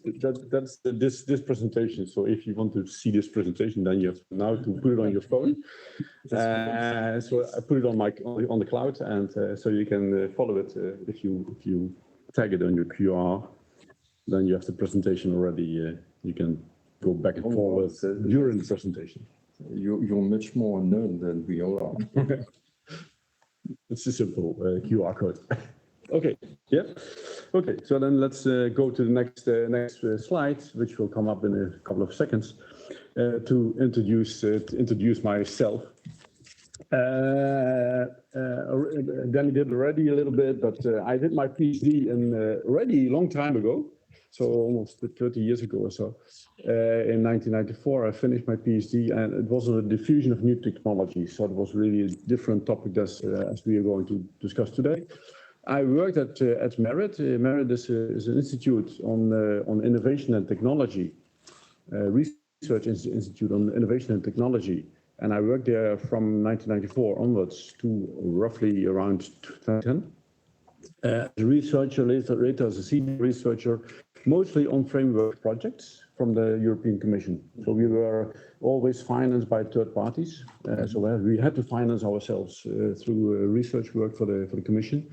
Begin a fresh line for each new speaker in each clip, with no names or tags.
this presentation. So if you want to see this presentation, then you have now to put it on your phone. So I put it on the cloud, and so you can follow it. If you tag it on your QR, then you have the presentation already. You can go back and forward during the presentation.
You're much more nerd than we all are.
It's a simple QR code. Okay. Yeah. Okay. So then let's go to the next slide, which will come up in a couple of seconds, to introduce myself. Danny did already a little bit, but I did my PhD already a long time ago, so almost 30 years ago or so. In 1994, I finished my PhD, and it was on the diffusion of new technologies. So it was really a different topic as we are going to discuss today. I worked at Merit. Merit is an institute on innovation and technology, research institute on innovation and technology. And I worked there from 1994 onwards to roughly around 2010. As a researcher, later as a senior researcher, mostly on framework projects from the European Commission. So we were always financed by third parties. So we had to finance ourselves through research work for the Commission.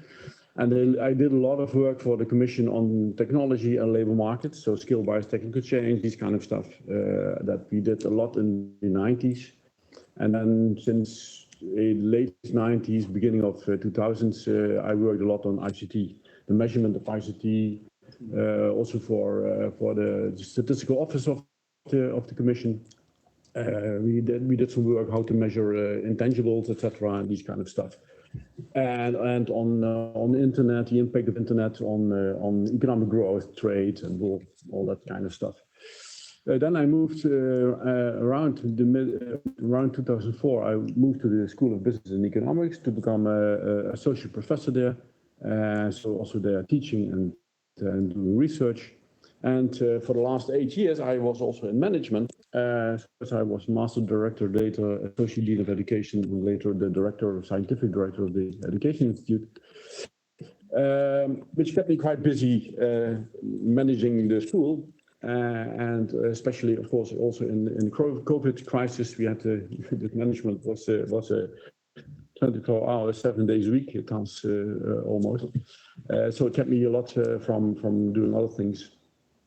And then I did a lot of work for the Commission on technology and labor markets, so skill-based technical change, this kind of stuff that we did a lot in the 90s. And then since the late 90s, beginning of 2000s, I worked a lot on ICT, the measurement of ICT, also for the statistical office of the Commission. We did some work how to measure intangibles, etc., and this kind of stuff. And on the internet, the impact of internet on economic growth, trade, and all that kind of stuff. Then I moved around 2004. I moved to the School of Business and Economics to become an associate professor there. So also there teaching and doing research. And for the last 8 years, I was also in management. So I was master director, later associate dean of education, and later the scientific director of the Education Institute, which kept me quite busy managing the school. And especially, of course, also in the COVID crisis, we had the management was a 24 hours, 7 days a week, it counts almost. So it kept me a lot from doing other things.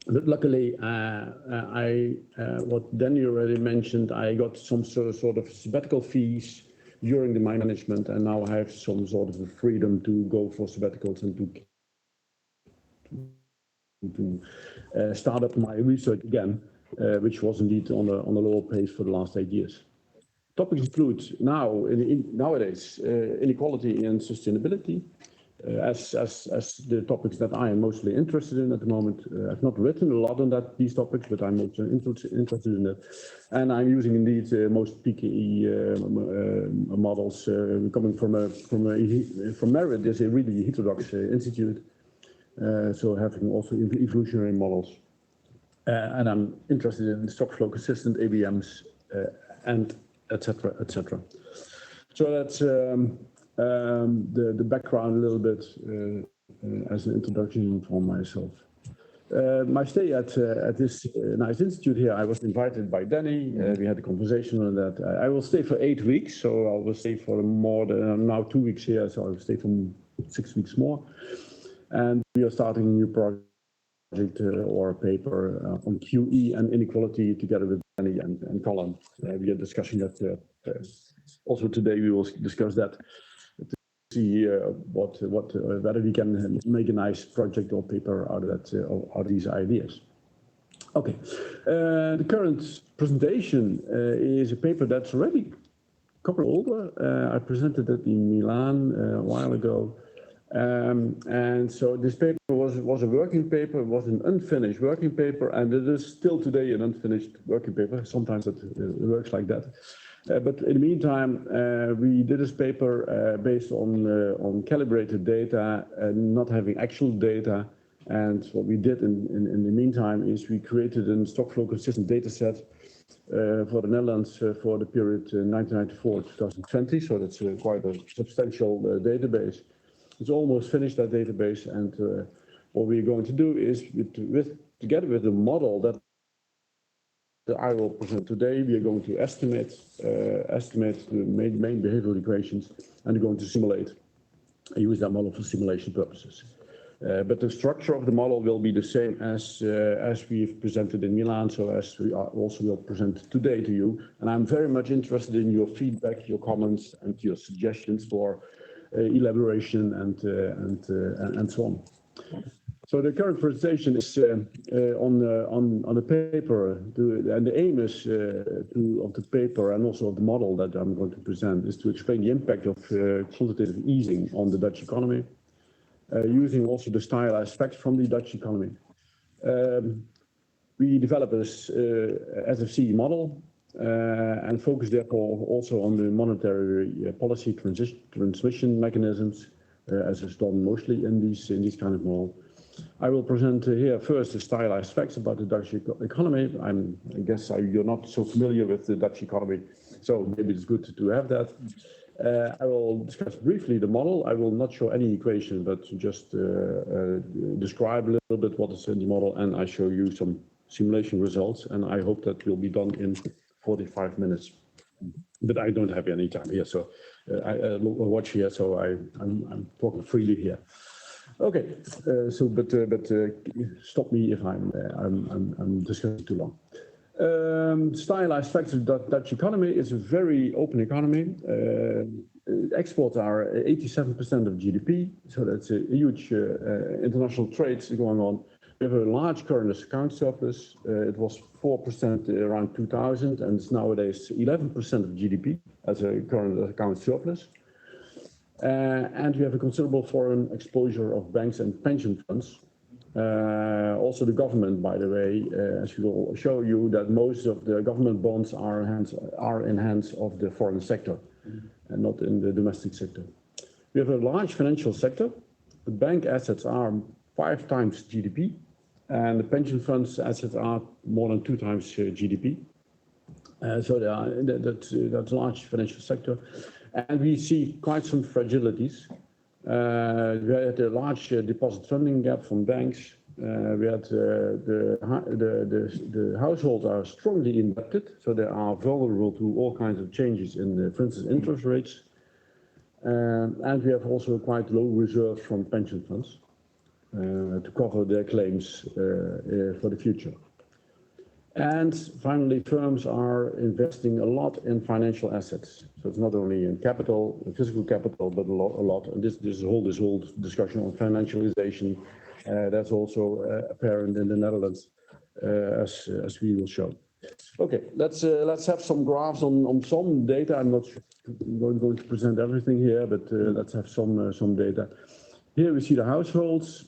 But luckily, what Danny already mentioned, I got some sort of sabbatical fees during my management, and now I have some sort of freedom to go for sabbaticals and to start up my research again, which was indeed on a lower pace for the last 8 years. Topics include nowadays inequality and sustainability. As the topics that I am mostly interested in at the moment. I've not written a lot on these topics, but I'm also interested in that. And I'm using indeed most PKE models coming from Merit. There's a really heterodox institute, so having also evolutionary models. And I'm interested in stock flow consistent ABMs and etc. etc. So that's the background a little bit as an introduction for myself. My stay at this nice institute here, I was invited by Danny. We had a conversation on that. I will stay for 8 weeks, so I will stay for more than now 2 weeks here, so I will stay for 6 weeks more. And we are starting a new project or a paper on QE and inequality together with Danny and Colin. We are discussing that. Also today we will discuss that. See whether we can make a nice project or paper out of that, out of these ideas. Okay, the current presentation is a paper that's already a couple older. I presented it in Milan a while ago, and so this paper was a working paper. It was an unfinished working paper, and it is still today an unfinished working paper. Sometimes it works like that. But in the meantime, we did this paper based on calibrated data and not having actual data. And what we did in the meantime is we created a stock flow consistent data set for the Netherlands for the period 1994 to 2020. So that's quite a substantial database. It's almost finished, that database. And what we're going to do is with together with the model that I will present today, we are going to estimate the main behavioral equations, and we're going to simulate, use that model for simulation purposes. But the structure of the model will be the same as we've presented in Milan, so as we also will present today to you. And I'm very much interested in your feedback, your comments, and your suggestions for elaboration and so on. So the current presentation is on the paper, and the aim is of the paper and also of the model that I'm going to present is to explain the impact of quantitative easing on the Dutch economy, using also the stylized facts from the Dutch economy. We develop this SFC model and focus therefore also on the monetary policy transmission mechanisms, as is done mostly in these kind of model. I will present here first the stylized facts about the Dutch economy. I guess you're not so familiar with the Dutch economy, so maybe it's good to have that. I will discuss briefly the model. I will not show any equation, but just describe a little bit what is in the model, and I show you some simulation results, and I hope that will be done in 45 minutes. But I don't have any time here, so I watch here, so I'm talking freely here. Okay, but stop me if I'm discussing too long. Stylized facts of the Dutch economy is a very open economy. Exports are 87% of GDP, so that's a huge international trade going on. We have a large current account surplus. It was 4% around 2000, and it's nowadays 11% of GDP as a current account surplus. And we have a considerable foreign exposure of banks and pension funds. Also the government, by the way, as we will show you, that most of the government bonds are in hands of the foreign sector and not in the domestic sector. We have a large financial sector. The bank assets are 5 times GDP, and the pension funds assets are more than 2 times GDP. So that's a large financial sector. And we see quite some fragilities. We had a large deposit funding gap from banks. We had the households are strongly indebted, so they are vulnerable to all kinds of changes in, for instance, interest rates. And we have also quite low reserves from pension funds to cover their claims for the future. And finally, firms are investing a lot in financial assets. So it's not only in capital, in physical capital, but a lot. And this whole discussion on financialization, that's also apparent in the Netherlands, as we will show. Okay, let's have some graphs on some data. I'm not going to present everything here, but let's have some data. Here we see the households.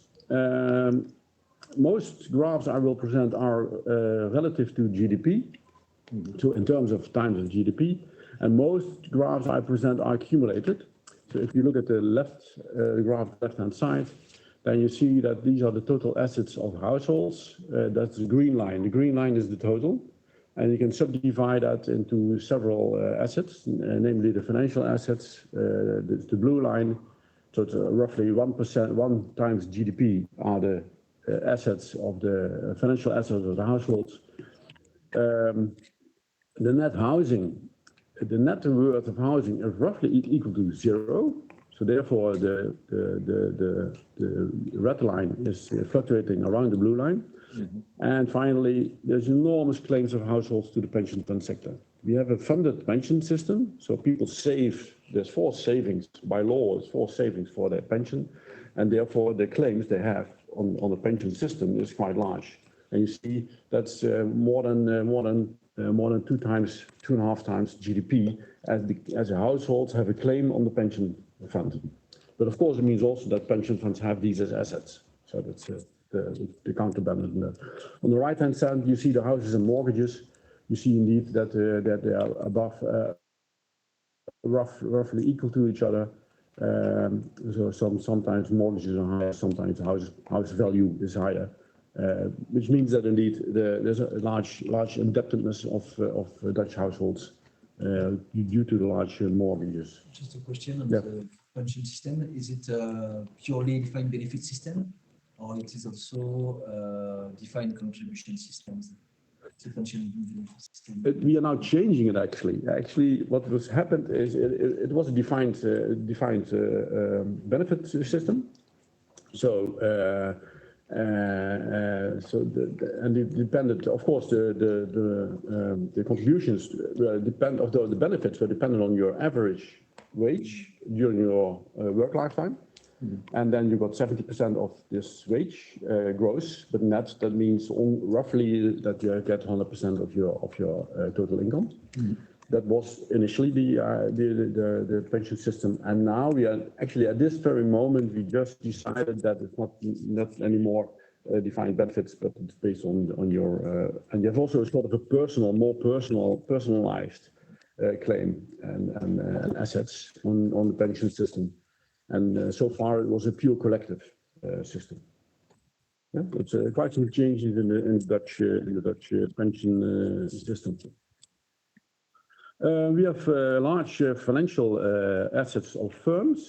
Most graphs I will present are relative to GDP, so in terms of times of GDP, and most graphs I present are accumulated. So if you look at the graph left-hand side, then you see that these are the total assets of households. That's the green line. The green line is the total, and you can subdivide that into several assets, namely the financial assets, the blue line. So it's roughly 1%, 1 times GDP are the assets of the financial assets of the households. The net housing, the net worth of housing is roughly equal to 0. So therefore, the red line is fluctuating around the blue line. Mm-hmm. And finally, there's enormous claims of households to the pension fund sector. We have a funded pension system, so people save. There's forced savings by law. It's forced savings for their pension, and therefore the claims they have on the pension system is quite large. And you see that's more than 2 times, 2.5 times GDP as the households have a claim on the pension fund. But of course, it means also that pension funds have these as assets. So that's the counterbalance. On the right-hand side, you see the houses and mortgages. You see indeed that they are above, roughly equal to each other. So sometimes mortgages are higher, sometimes house value is higher, which means that indeed there's a large indebtedness of Dutch households due to the large mortgages.
Just a question on the pension system. Is it a purely defined benefit system, or it is also defined contribution systems, sequential dividend system?
We are now changing it actually. Actually, what was happened is it was a defined benefit system. So and it depended, of course, the contributions depend, although the benefits were dependent on your average wage during your work lifetime. And then you got 70% of this wage gross, but net, that means roughly that you get 100% of your total income. That was initially the pension system, and now we are actually at this very moment we just decided that it's not anymore defined benefits, but it's based on your and you have also sort of a more personalized claim and assets on the pension system. And so far it was a pure collective system. Yeah, it's quite some changes in the Dutch pension system. We have large financial assets of firms.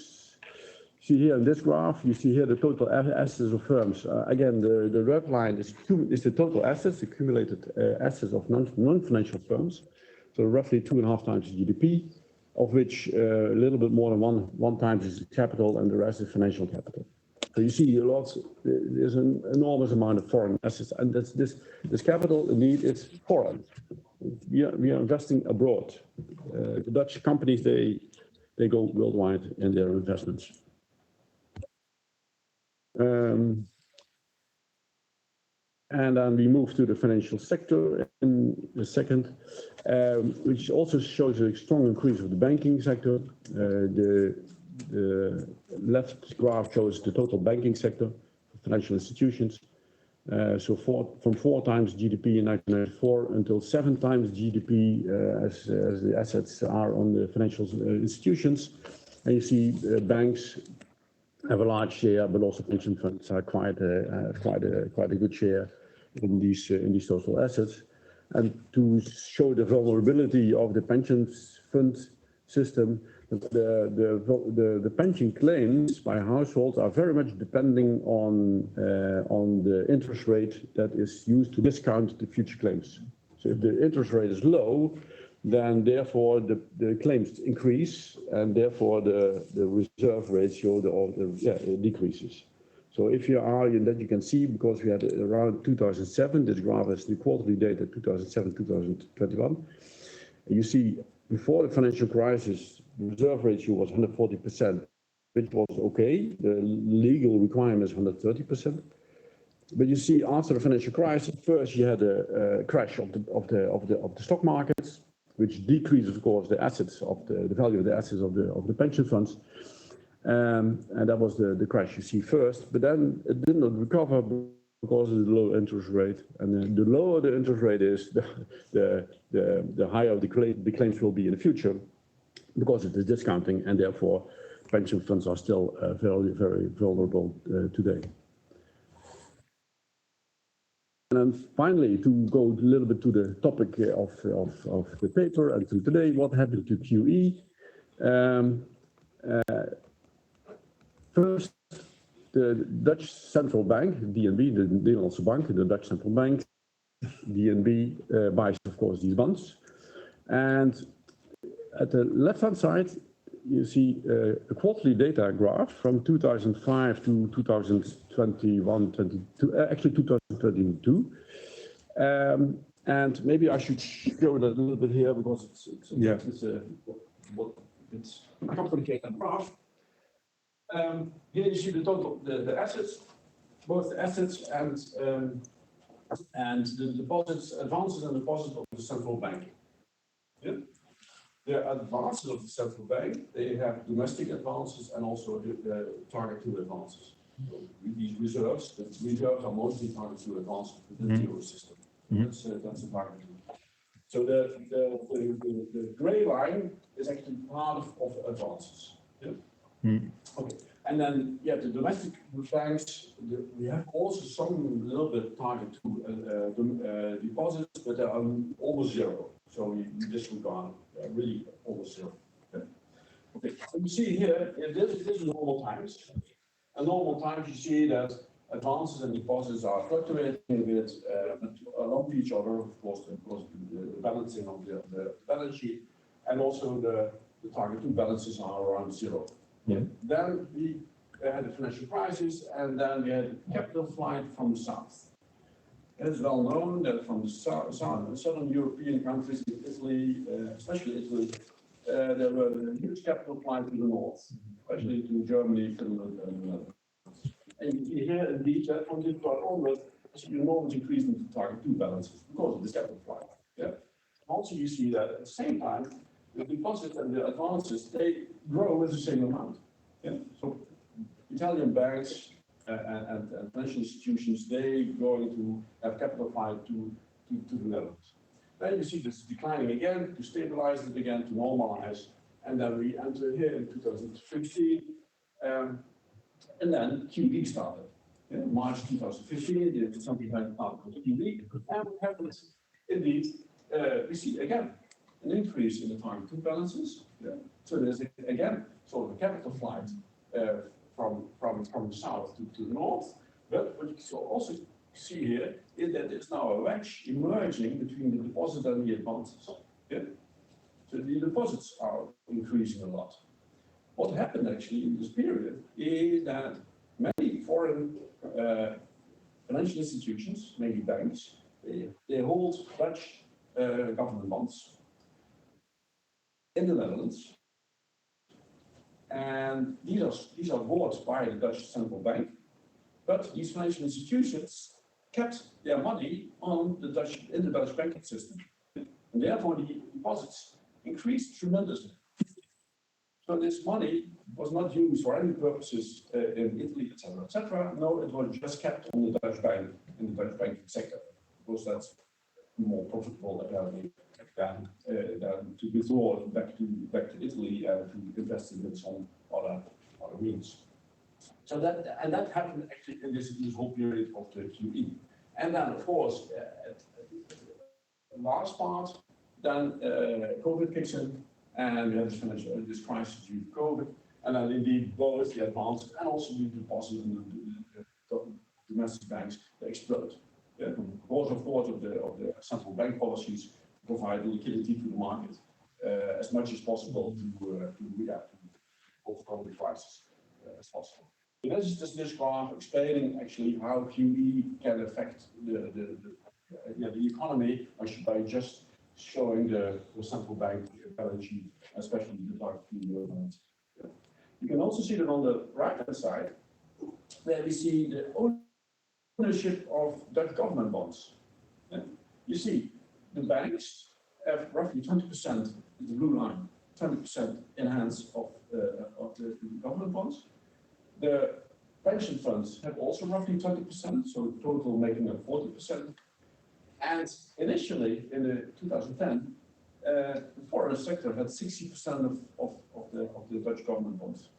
See here in this graph, you see here the total assets of firms. Again, the red line is the total assets, accumulated assets of non-financial firms. So roughly 2.5 times GDP, of which a little bit more than one times is capital, and the rest is financial capital. So you see a lot. There's an enormous amount of foreign assets, and this capital indeed is foreign. We are investing abroad. The Dutch companies they go worldwide in their investments. And then we move to the financial sector in a second, which also shows a strong increase of the banking sector. The left graph shows the total banking sector, financial institutions. So from 4 times GDP in 1994 until 7 times GDP as the assets are on the financial institutions. And you see banks have a large share, but also pension funds are quite a good share in these total assets. And to show the vulnerability of the pension fund system, the pension claims by households are very much depending on the interest rate that is used to discount the future claims. So if the interest rate is low, then therefore the claims increase, and therefore the reserve ratio decreases. So if you are, that you can see, because we had around 2007, this graph is the quarterly data 2007-2021. You see before the financial crisis, the reserve ratio was 140%, which was okay. The legal requirement is 130%. But you see, after the financial crisis, first you had a crash of the stock markets, which decreases, of course, the assets of the value of the assets of the pension funds, and that was the crash you see first. But then it did not recover because of the low interest rate, and the lower the interest rate is, the higher the claims will be in the future, because of the discounting, and therefore pension funds are still very, very vulnerable today. And then finally, to go a little bit to the topic of the paper and to today, what happened to QE? First, the Dutch central bank, DNB, the Nederlandse Bank, the Dutch central bank, DNB buys, of course, these bonds. And at the left-hand side, you see a quarterly data graph from 2005 to 2021, 22, actually 2022. And maybe I should show it a little bit here, because it's a complicated graph. Here you see the total, the assets, both the assets and the deposits, advances and deposits of the central bank. Yeah? The advances of the central bank, they have domestic advances and also the target 2 advances. So these reserves, the reserves are mostly target 2 advances with the zero system. That's a target 2. So the gray line is actually part of advances. Yeah? Okay. And then the domestic banks, we have also some little bit target 2 deposits, but they are almost zero. So you disregard really almost zero. Okay. So you see here, this is normal times. In normal times, you see that advances and deposits are fluctuating a bit along each other, of course, because the balancing of the balance sheet, and also the target 2 balances are around 0.
Yeah.
Then we had the financial crisis, and then we had capital flight from the south. It is well known that from the southern European countries, Italy, especially Italy, there were a huge capital flight to the north, especially to Germany, Finland, and the Netherlands. And you see here indeed that from this point onward, there's an enormous increase in the target 2 balances because of this capital flight. Yeah. Also, you see that at the same time, the deposits and the advances, they grow with the same amount. Yeah. So Italian banks and financial institutions, they going to have capital flight to the Netherlands. Then you see this declining again, to stabilize it again, to normalize, and then we enter here in 2015, and then QE started. In March 2015, there was something like QE, and what happens? Indeed, we see again an increase in the target 2 balances. Yeah. So there's again sort of a capital flight from the south to the north. But what you also see here is that there's now a wedge emerging between the deposit and the advances. Yeah? So the deposits are increasing a lot. What happened actually in this period is that many foreign financial institutions, mainly banks, they hold Dutch government bonds in the Netherlands. And these are bought by the Dutch central bank, but these financial institutions kept their money in the Dutch banking system, and therefore the deposits increased tremendously. So this money was not used for any purposes in Italy, etc., etc. No, it was just kept on the Dutch bank in the Dutch banking sector, because that's more profitable apparently than to withdraw back to Italy and to invest in some other means. So that happened actually in this whole period of the QE. And then of course, the last part, then COVID kicks in, and we have this crisis due to COVID, and then indeed both the advances and also the deposits in the domestic banks, they explode. Yeah, because of course of the central bank policies to provide liquidity to the market as much as possible to overcome the crisis as possible. So this is just this graph explaining actually how QE can affect the economy by just showing the central bank balance sheet, especially the dark blue ones. Yeah. You can also see that on the right-hand side, where we see the ownership of Dutch government bonds. Yeah. You see, the banks have roughly 20%, the blue line, 20% in hands of the government bonds. The pension funds have also roughly 20%, so total making up 40%. And initially, in 2010, the foreign sector had 60% of the Dutch government bonds.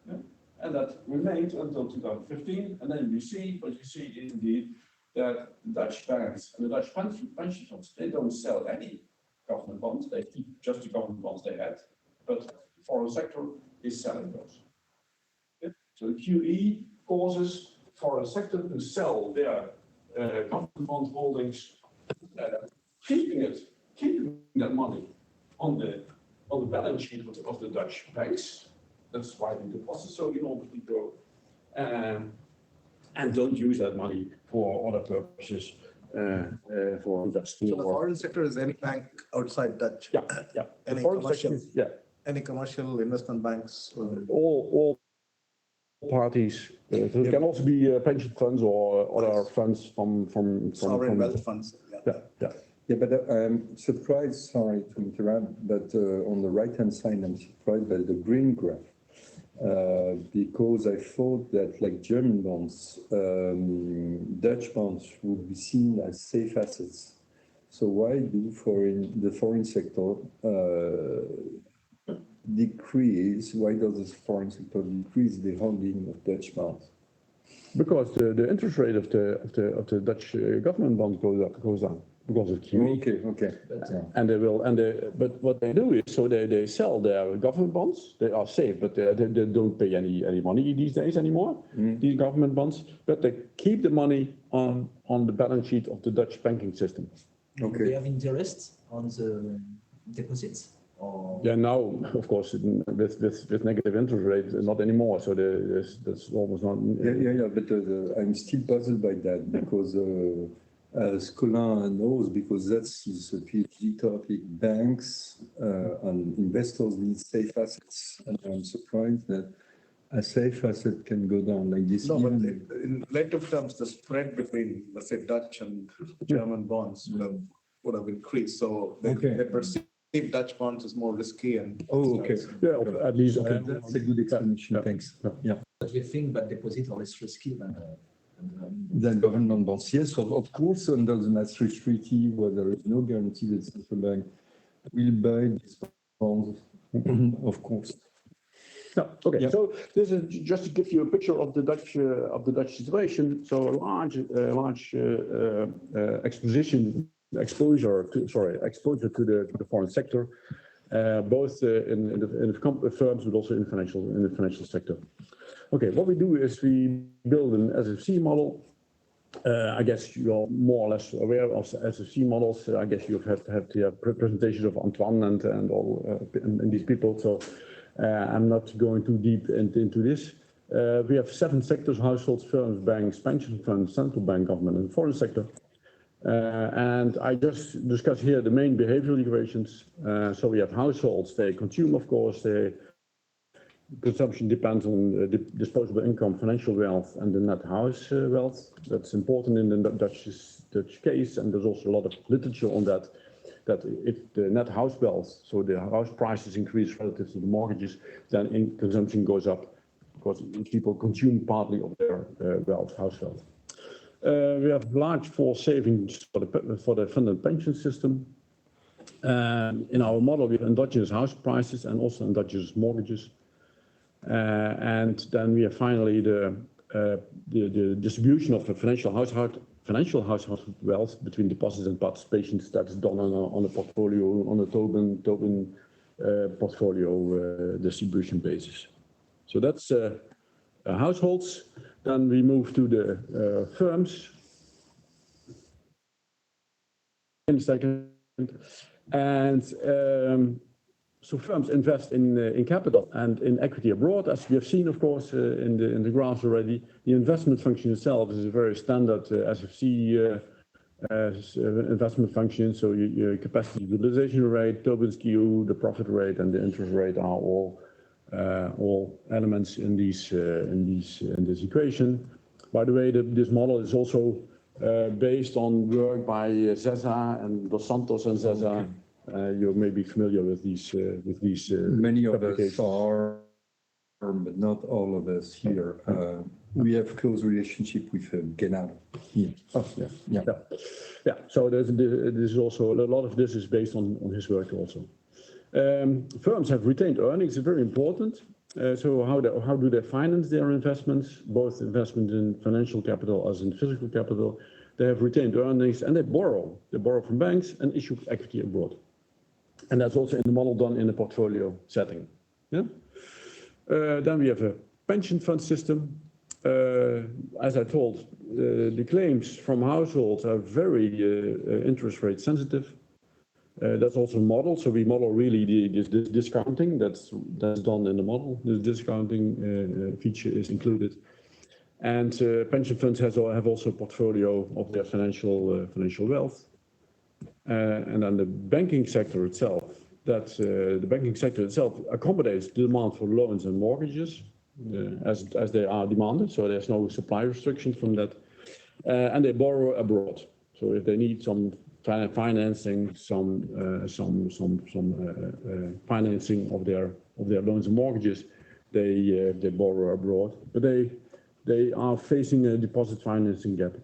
Yeah? And that remained until 2015. And then you see, what you see is indeed that the Dutch banks and the Dutch pension funds, they don't sell any government bonds. They keep just the government bonds they had. But the foreign sector is selling those. Yeah? So the QE causes the foreign sector to sell their government bond holdings, keeping that money on the balance sheet of the Dutch banks. That's why the deposits so enormously grow, and don't use that money for other purposes, for investing.
So the foreign sector is any bank outside Dutch.
Yeah.
Any
commercial.
commercial. Any commercial investment banks.
All parties. It can also be pension funds or other funds from
sovereign wealth funds.
Yeah, but I'm surprised, sorry to interrupt, but on the right-hand side, I'm surprised by the green graph. Because I thought that, like German bonds, Dutch bonds would be seen as safe assets. So why do the foreign sector decrease? Why does the foreign sector decrease the holding of Dutch bonds?
Because the interest rate of the Dutch government bond goes down because of QE.
Okay.
And but what they do is, so they sell their government bonds. They are safe, but they don't pay any money these days anymore. These government bonds, but they keep the money on the balance sheet of the Dutch banking system.
Okay.
They have interest on the deposits? Or...
Yeah, now of course with negative interest rates, not anymore. So that's almost not.
Yeah. But I'm still puzzled by that because as Colin knows, because that's his PhD topic, banks and investors need safe assets, and I'm surprised that a safe asset can go down like this.
No, but in relative terms, the spread between, let's say, Dutch and German bonds would have increased. So they perceive Dutch bonds as more risky and.
Okay.
Yeah, at least.
Okay, that's a good explanation. Thanks. Yeah.
But we think that deposits are less risky
than government bonds. Yes, of course, under the Maastricht Treaty, where there is no guarantee that central bank will buy these bonds, of course.
No, okay. Yeah. So this is just to give you a picture of the Dutch situation. So a large exposure to the foreign sector, both in the firms, but also in the financial sector. Okay, what we do is we build an SFC model. I guess you're more or less aware of SFC models. I guess you've had the presentations of Antoine and all and these people. So I'm not going too deep into this. We have 7 sectors: households, firms, banks, pension funds, central bank, government, and foreign sector. And I just discuss here the main behavioral equations. So we have households; they consume, of course. Consumption depends on disposable income, financial wealth, and the net house wealth. That's important in the Dutch case, and there's also a lot of literature on that. That if the net house wealth, so the house prices increase relative to the mortgages, then consumption goes up because people consume partly of their wealth, house wealth. We have large forced savings for the funded pension system. In our model, we have endogenous house prices and also endogenous mortgages. And then we have finally the distribution of the financial household wealth between deposits and participations. That is done on a portfolio, on a Tobin portfolio distribution basis. So that's households. Then we move to the firms. In a second. And so firms invest in capital and in equity abroad, as we have seen, of course, in the graphs already. The investment function itself is a very standard SFC investment function. So your capacity utilization rate, Tobin's Q, the profit rate, and the interest rate are all elements in this equation. By the way, this model is also based on work by Zeza and Dos Santos and Zeza. You may be familiar with these.
Many of us are, but not all of us here. We have close relationship with Genaro here.
Oh, yeah. So there's also a lot of this is based on his work also. Firms have retained earnings, is very important. So how do they finance their investments, both investment in financial capital as in physical capital? They have retained earnings and they borrow. They borrow from banks and issue equity abroad. And that's also in the model done in a portfolio setting. Yeah. Then we have a pension fund system. As I told, the claims from households are very interest rate sensitive. That's also modeled. So we model really this discounting that's done in the model. This discounting feature is included. And pension funds have also a portfolio of their financial wealth. And then the banking sector itself, the banking sector itself accommodates the demand for loans and mortgages as they are demanded. So there's no supply restriction from that. And they borrow abroad. So if they need some financing, some financing of their loans and mortgages, they borrow abroad. But they are facing a deposit financing gap.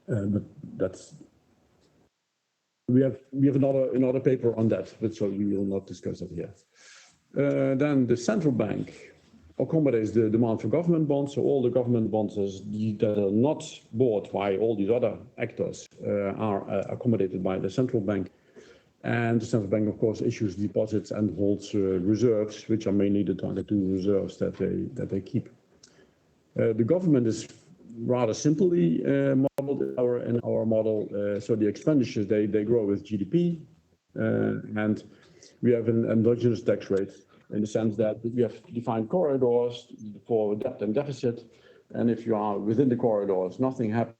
But that's. We have another paper on that, but so we will not discuss it here. Then the central bank accommodates the demand for government bonds. So all the government bonds that are not bought by all these other actors are accommodated by the central bank. And the central bank, of course, issues deposits and holds reserves, which are mainly the Target 2 reserves that they keep. The government is rather simply modeled in our model. So the expenditures, they grow with GDP. And we have an endogenous tax rate in the sense that we have defined corridors for debt and deficit. And if you are within the corridors, nothing happens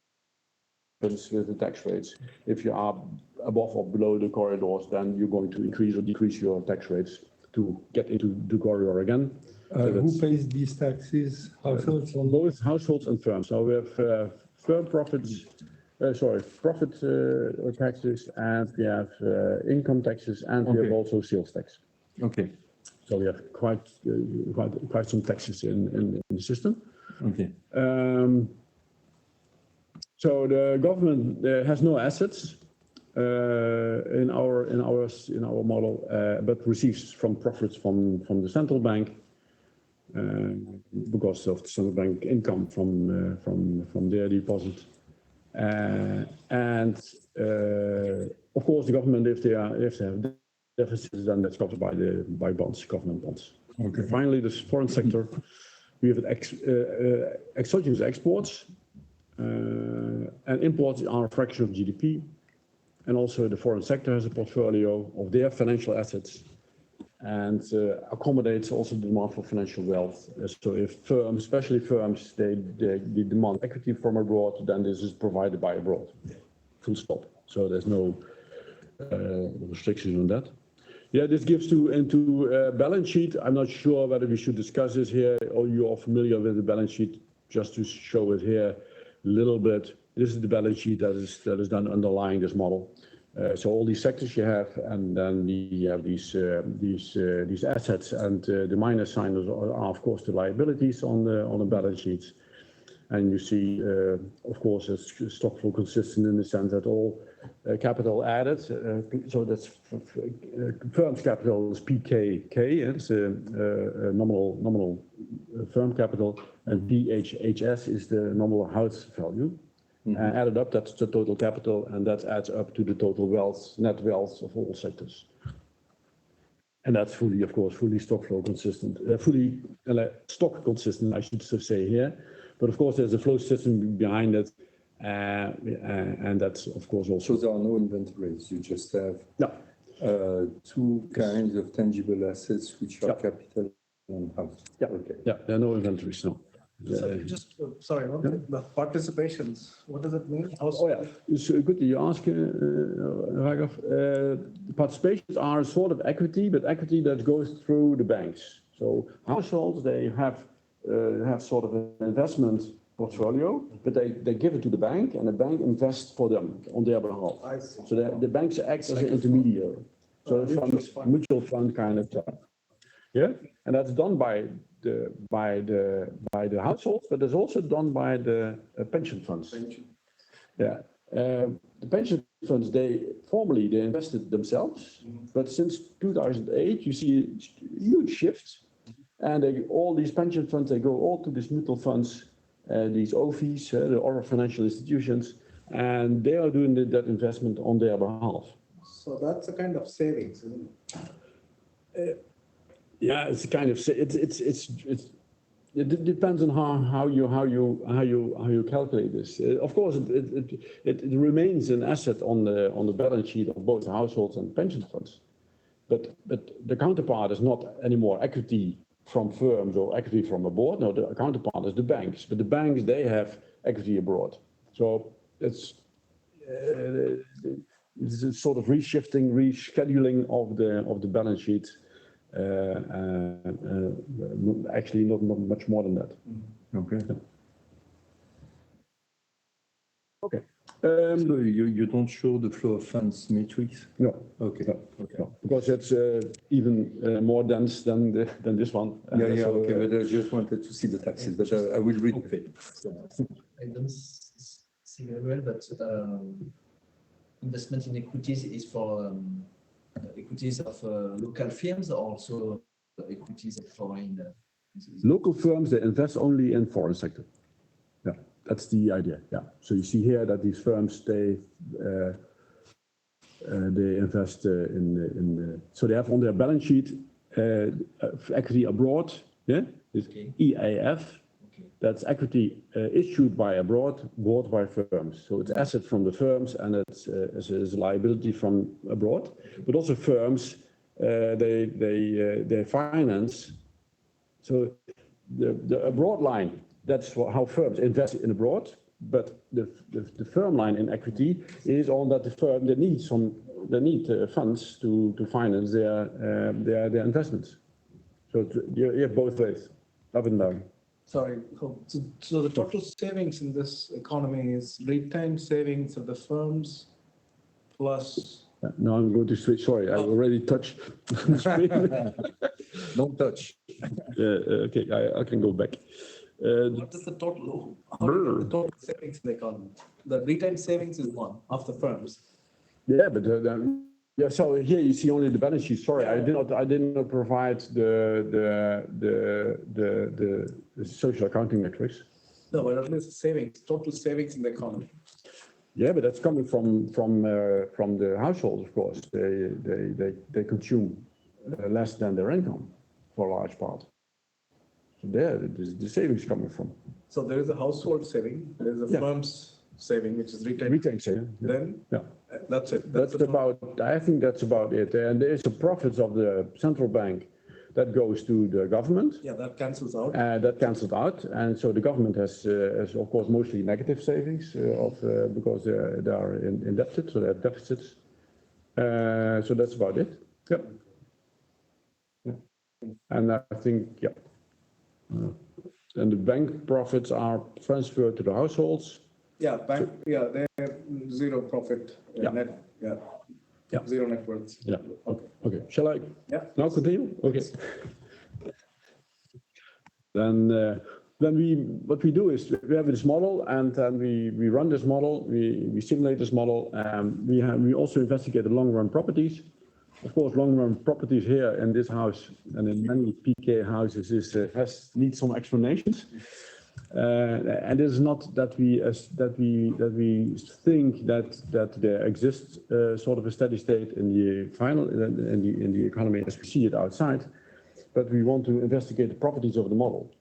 with the tax rates. If you are above or below the corridors, then you're going to increase or decrease your tax rates to get into the corridor again.
Who pays these taxes? Households?
Both households and firms. So we have firm profits, profit taxes, and we have income taxes, and we have also sales tax.
Okay.
So we have quite some taxes in the system.
Okay.
So the government has no assets in our model, but receives from profits from the central bank because of the central bank income from their deposit. And of course, the government, if they have deficits, then that's covered by bonds, government bonds.
Okay.
Finally, the foreign sector, we have exogenous exports, and imports are a fraction of GDP. And also the foreign sector has a portfolio of their financial assets and accommodates also the demand for financial wealth. So if firms, especially firms, they demand equity from abroad, then this is provided by abroad. Full stop. So there's no restrictions on that. Yeah, this gives into balance sheet. I'm not sure whether we should discuss this here, or you are familiar with the balance sheet. Just to show it here a little bit. This is the balance sheet that is done underlying this model. So all these sectors you have, and then you have these assets, and the minus sign are of course the liabilities on the balance sheets. And you see, of course, it's stock flow consistent in the sense that all capital added. So that's firm's capital is PKK, it's nominal firm capital, and PHHS is the nominal house value. Mm-hmm. Added up, that's the total capital, and that adds up to the total wealth, net wealth of all sectors. And that's fully, of course, fully stock flow consistent, fully stock consistent, I should say here. But of course, there's a flow system behind it, and that's of course also.
So there are no inventories. You just have two kinds of tangible assets, which are capital and house.
Yeah. Okay. Yeah. There are no inventories. No.
So just sorry, the participations. What does it mean?
It's good that you ask, Raghav. Participations are a sort of equity, but equity that goes through the banks. So households, they have sort of an investment portfolio, but they give it to the bank, and the bank invests for them on their behalf.
I see.
So the banks act as an intermediary. So it's a mutual fund kind of stuff. Yeah, and that's done by the households, but it's also done by the pension funds. Yeah, the pension funds, they invested themselves, but since 2008 you see a huge shift, and all these pension funds, they go all to these mutual funds, these OFIs, the other financial institutions, and they are doing that investment on their behalf.
So that's a kind of savings, isn't it?
Yeah, it's a kind of it depends on how you calculate this. Of course, it remains an asset on the balance sheet of both households and pension funds, but the counterpart is not anymore equity from firms or equity from abroad. No, the counterpart is the banks, but the banks, they have equity abroad. So it's a sort of reshifting, rescheduling of the balance sheet. Actually, not much more than that.
Okay.
Okay.
So you don't show the flow of funds matrix?
No.
Okay.
No, because it's even more dense than this one.
Okay. But I just wanted to see the taxes, but I will read. Okay.
I don't see very well, but investment in equities is for equities of local firms, or also equities of foreign
Local firms, they invest only in foreign sector. Yeah, that's the idea. Yeah. So you see here that these firms, they invest so they have on their balance sheet equity abroad. Yeah, it's EAF. That's equity issued by abroad, bought by firms. So it's asset from the firms and it's a liability from abroad. But also firms, they finance. So the abroad line, that's how firms invest in abroad. But the firm line in equity is on that the firm they need funds to finance their investments. So you have both ways, up and down.
Sorry, so the total savings in this economy is retained savings of the firms plus.
Now I'm going to switch. Sorry, I already touched the screen.
Don't touch.
Okay, I can go back.
What is the total? How do you get the total savings in the economy? The retained savings is one of the firms.
Yeah, but yeah. So here you see only the balance sheet. Sorry, I did not provide the social accounting metrics.
No, but at least savings, total savings in the economy.
Yeah, but that's coming from the households, of course. They consume less than their income for a large part. So there, the savings coming from.
So there is a household saving, there is a firm's saving, which is retained.
Retained saving. Yeah.
Then that's it.
I think that's about it. And there is the profits of the central bank that goes to the government.
Yeah, that cancels out.
That cancels out, and so the government has of course mostly negative savings because they are indebted, so they have deficits. So that's about it. Yeah. And I think and the bank profits are transferred to the households.
Yeah, they're zero profit net. Yeah. Zero net worth.
Yeah. Okay. Shall I now continue? Okay. Then what we do is we have this model, and then we run this model, we simulate this model. We also investigate the long-run properties. Of course, long-run properties here in this house and in many PK houses need some explanations. And it's not that we think that there exists sort of a steady state in the economy as we see it outside, but we want to investigate the properties of the model.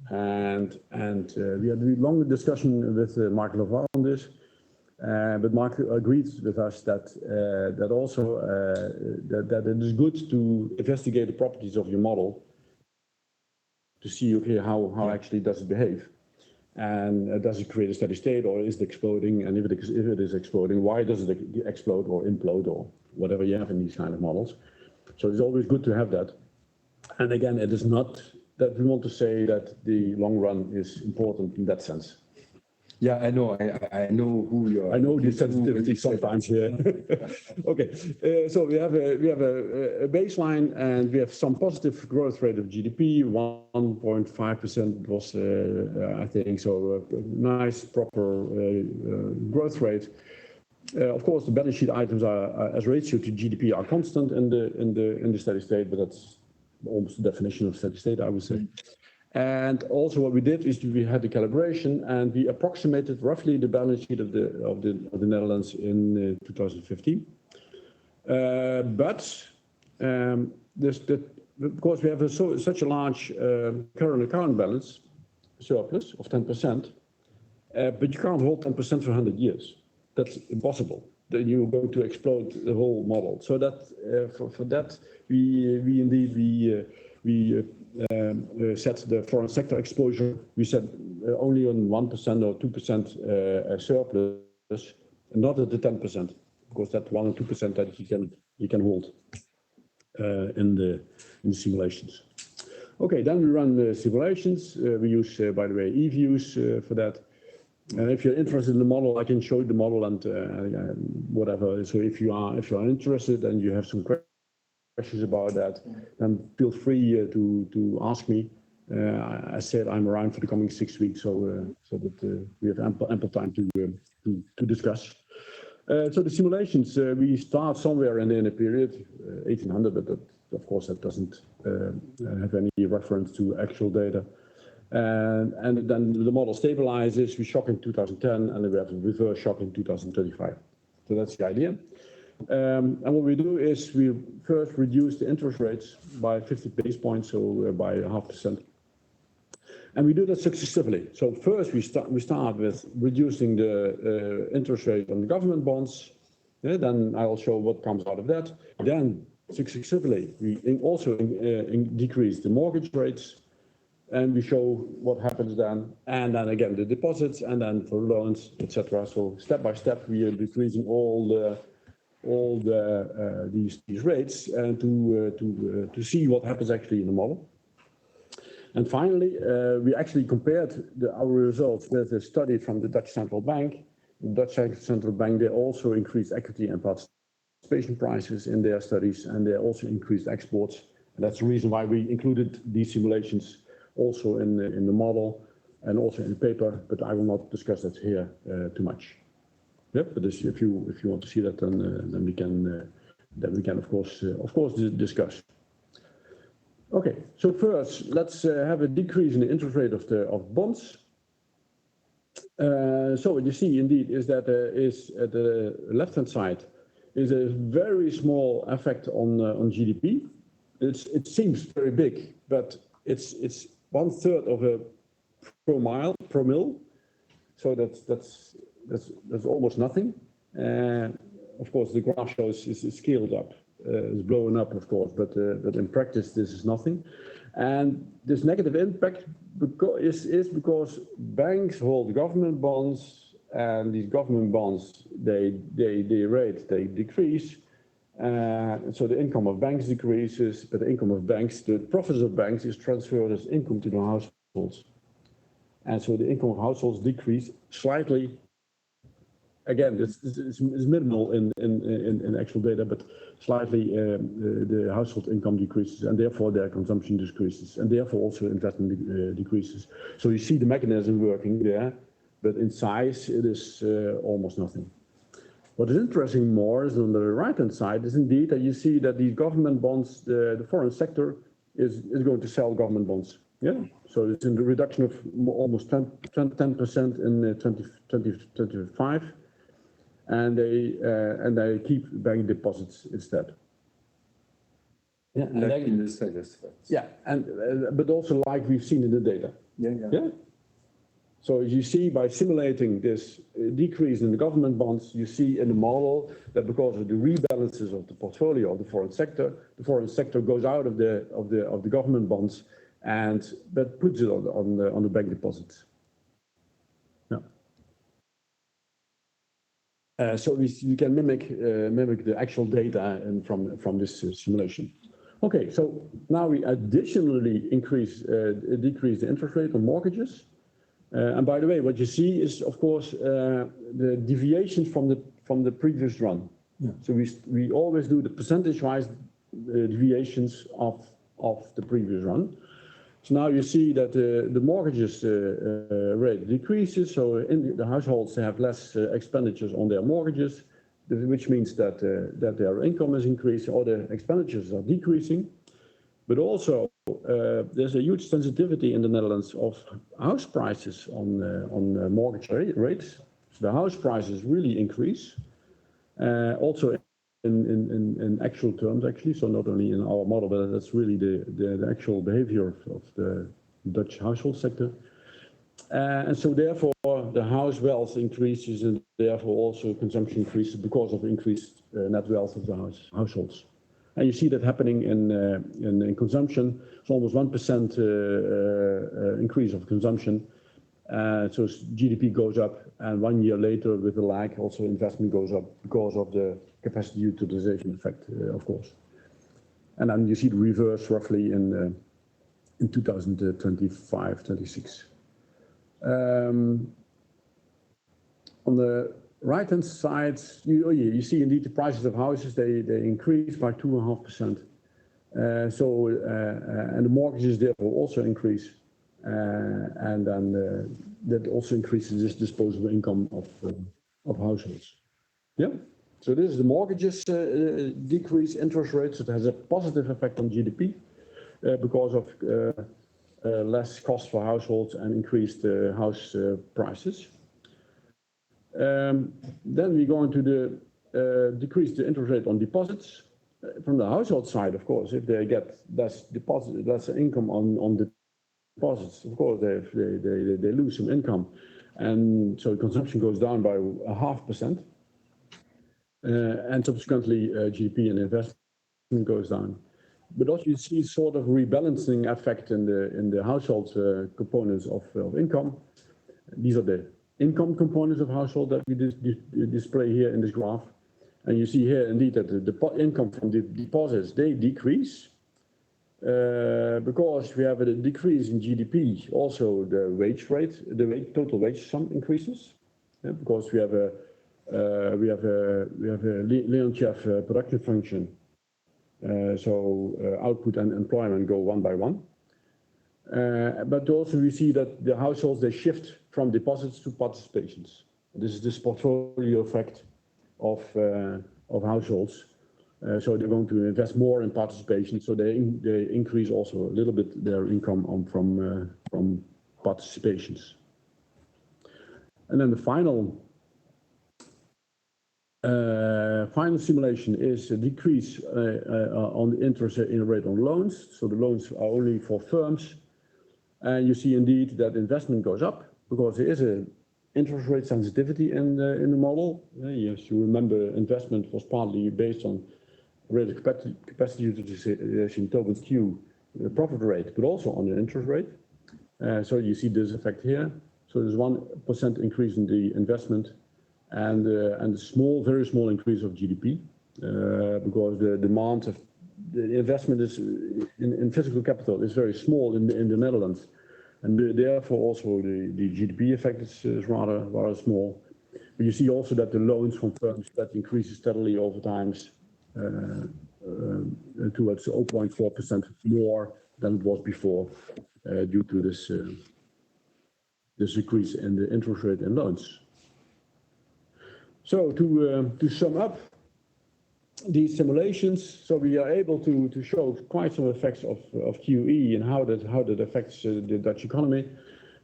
And we had a long discussion with Mark Laval on this, but Mark agreed with us that also that it is good to investigate the properties of your model to see how actually does it behave. And does it create a steady state, or is it exploding? And if it is exploding, why does it explode or implode or whatever you have in these kind of models? So it's always good to have that. And again, it is not that we want to say that the long run is important in that sense.
Yeah, I know. I know who you are.
I know the sensitivity sometimes here. Okay, so we have a baseline, and we have some positive growth rate of GDP. 1.5% was, I think, so nice, proper growth rate. Of course, the balance sheet items are as ratio to GDP are constant in the steady state, but that's almost the definition of steady state, I would say. And also what we did is we had the calibration, and we approximated roughly the balance sheet of the Netherlands in 2015. Because we have such a large current account balance surplus of 10%, but you can't hold 10% for 100 years. That's impossible. Then you're going to explode the whole model. So that for that we indeed set the foreign sector exposure. We said only on 1% or 2% surplus, and not at the 10%, because that 1 or 2% that you can hold in the simulations. Okay, then we run the simulations. We use, by the way, eViews for that. And if you're interested in the model, I can show you the model and whatever. So if you are interested and you have some questions about that, then feel free to ask me. I said I'm around for the coming 6 weeks, so that we have ample time to discuss. So the simulations, we start somewhere in the period 1800, but of course, that doesn't have any reference to actual data. And then the model stabilizes, we shock in 2010, and then we have a reverse shock in 2035. So that's the idea. And what we do is we first reduce the interest rates by 50 basis points, so by 0.5%. And we do that successively. So first we start with reducing the interest rate on the government bonds. Yeah, then I'll show what comes out of that. Then successively we also decrease the mortgage rates, and we show what happens then. And then again the deposits, and then for loans, etc. So step by step we are decreasing all these rates, and to see what happens actually in the model. And finally, we actually compared our results with a study from the Dutch Central Bank. The Dutch Central Bank, they also increased equity and participation prices in their studies, and they also increased exports. And that's the reason why we included these simulations also in the model and also in the paper, but I will not discuss that here too much. Yeah, but if you want to see that, then we can of course discuss. Okay, so first let's have a decrease in the interest rate of bonds. So what you see indeed is that is at the left-hand side is a very small effect on GDP. It seems very big, but it's 1/3 of a promille. So that's almost nothing. Of course, the graph shows is scaled up. It's blown up, of course, but in practice this is nothing. And this negative impact is because banks hold government bonds, and these government bonds they decrease. So the income of banks decreases, but the profits of banks is transferred as income to the households. And so the income of households decrease slightly. Again, this is minimal in actual data, but slightly the household income decreases, and therefore their consumption decreases, and therefore also investment decreases. So you see the mechanism working there, but in size it is almost nothing. What is interesting more is on the right-hand side is indeed that you see that these government bonds, the foreign sector is going to sell government bonds. Yeah, so it's in the reduction of almost 10% in 2025. And they keep bank deposits instead.
Yeah, like in the side effects.
Yeah, and but also like we've seen in the data. Yeah. So as you see by simulating this decrease in the government bonds, you see in the model that because of the rebalances of the portfolio of the foreign sector goes out of the government bonds, but puts it on the bank deposits. So we can mimic the actual data from this simulation. Okay, so now we additionally decrease the interest rate on mortgages. And by the way, what you see is, of course, the deviations from the previous run. Yeah. So we always do the percentage-wise deviations of the previous run. So now you see that the mortgages rate decreases, so in the households have less expenditures on their mortgages, which means that their income is increasing, or the expenditures are decreasing. But also there's a huge sensitivity in the Netherlands of house prices on mortgage rates. So the house prices really increase, also in actual terms, actually. So not only in our model, but that's really the actual behavior of the Dutch household sector. And so therefore the house wealth increases, and therefore also consumption increases because of increased net wealth of the households. And you see that happening in consumption. It's almost 1% increase of consumption. So GDP goes up, and 1 year later, with a lag, also investment goes up because of the capacity utilization effect, of course. And then you see the reverse roughly in 2025, 26. On the right-hand side, you see indeed the prices of houses, they increase by 2.5%. And the mortgages therefore also increase. And then that also increases this disposable income of households. Yeah. So this is the mortgages decrease interest rates. It has a positive effect on GDP because of less cost for households and increased house prices. Then we go into the decrease the interest rate on deposits. From the household side, of course, if they get less income on deposits, of course they lose some income, and so consumption goes down by 0.5%, and subsequently GDP and investment goes down. But also you see sort of rebalancing effect in the household components of income. These are the income components of household that we display here in this graph. And you see here indeed that the income from the deposits, they decrease because we have a decrease in GDP. Also the wage rate, total wage sum increases, because we have a Leontief production function. So output and employment go one by one. But also we see that the households, they shift from deposits to participations. This is this portfolio effect of households. So they're going to invest more in participation. So they increase also a little bit their income from participations. And then the final simulation is a decrease on the interest rate on loans. So the loans are only for firms. And you see indeed that investment goes up because there is a interest rate sensitivity in the model. Yes, you remember investment was partly based on relative capacity utilization towards Q, the profit rate, but also on the interest rate. So you see this effect here. So there's 1% increase in the investment and a very small increase of GDP because the demand of the investment is in physical capital is very small in the Netherlands. And therefore also the GDP effect is rather small. But you see also that the loans from firms that increases steadily over time towards 0.4% more than it was before due to this decrease in the interest rate in loans. So to sum up these simulations, so we are able to show quite some effects of QE and how that affects the Dutch economy.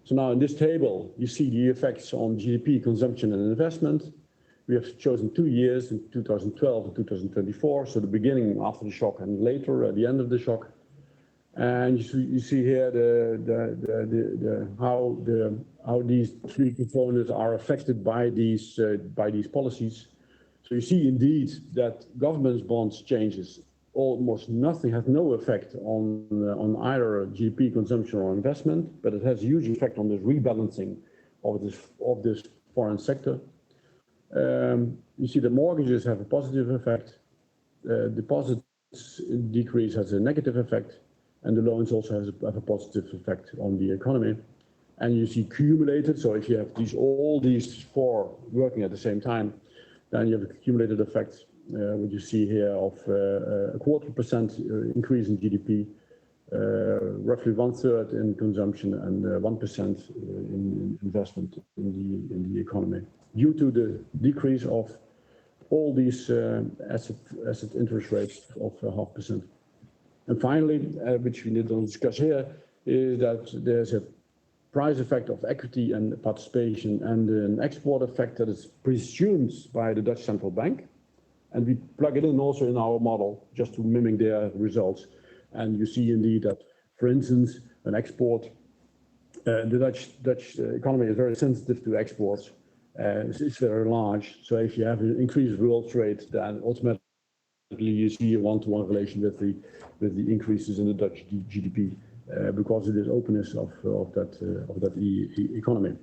So now in this table, you see the effects on GDP, consumption and investment. We have chosen 2 years, in 2012 and 2024, so the beginning after the shock and later at the end of the shock. And you see here how these three components are affected by these policies. So you see indeed that government's bonds changes almost nothing, has no effect on either GDP, consumption or investment, but it has a huge effect on this rebalancing of this foreign sector. You see the mortgages have a positive effect, deposits decrease has a negative effect, and the loans also have a positive effect on the economy. And you see cumulated, so if you have all these four working at the same time, then you have a cumulated effect, what you see here of a 0.25% increase in GDP, roughly 1/3 in consumption and 1% in investment in the economy, due to the decrease of all these asset interest rates of 0.5%. And finally, which we need to discuss here, is that there's a price effect of equity and participation and an export effect that is presumed by the Dutch Central Bank. And we plug it in also in our model just to mimic their results. And you see indeed that, for instance, an export, the Dutch economy is very sensitive to exports. It's very large. So if you have an increased world trade, then automatically you see a one-to-one relation with the increases in the Dutch GDP because of this openness of that economy.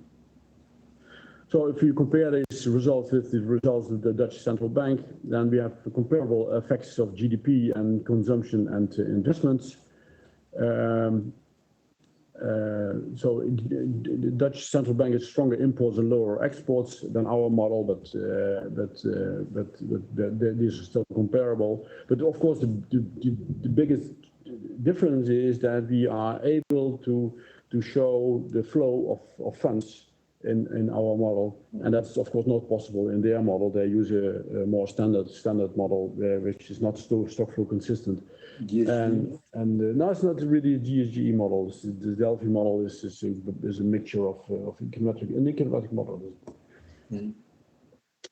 So if you compare these results with the results of the Dutch Central Bank, then we have comparable effects of GDP and consumption and investments. So the Dutch Central Bank is stronger imports and lower exports than our model, but these are still comparable. But of course, the biggest difference is that we are able to show the flow of funds in our model, and that's of course not possible in their model. They use a more standard model, which is not stock flow consistent.
GSG?
And no, it's not really a GSGE model. The Delphi model is a mixture of econometric and econometric model.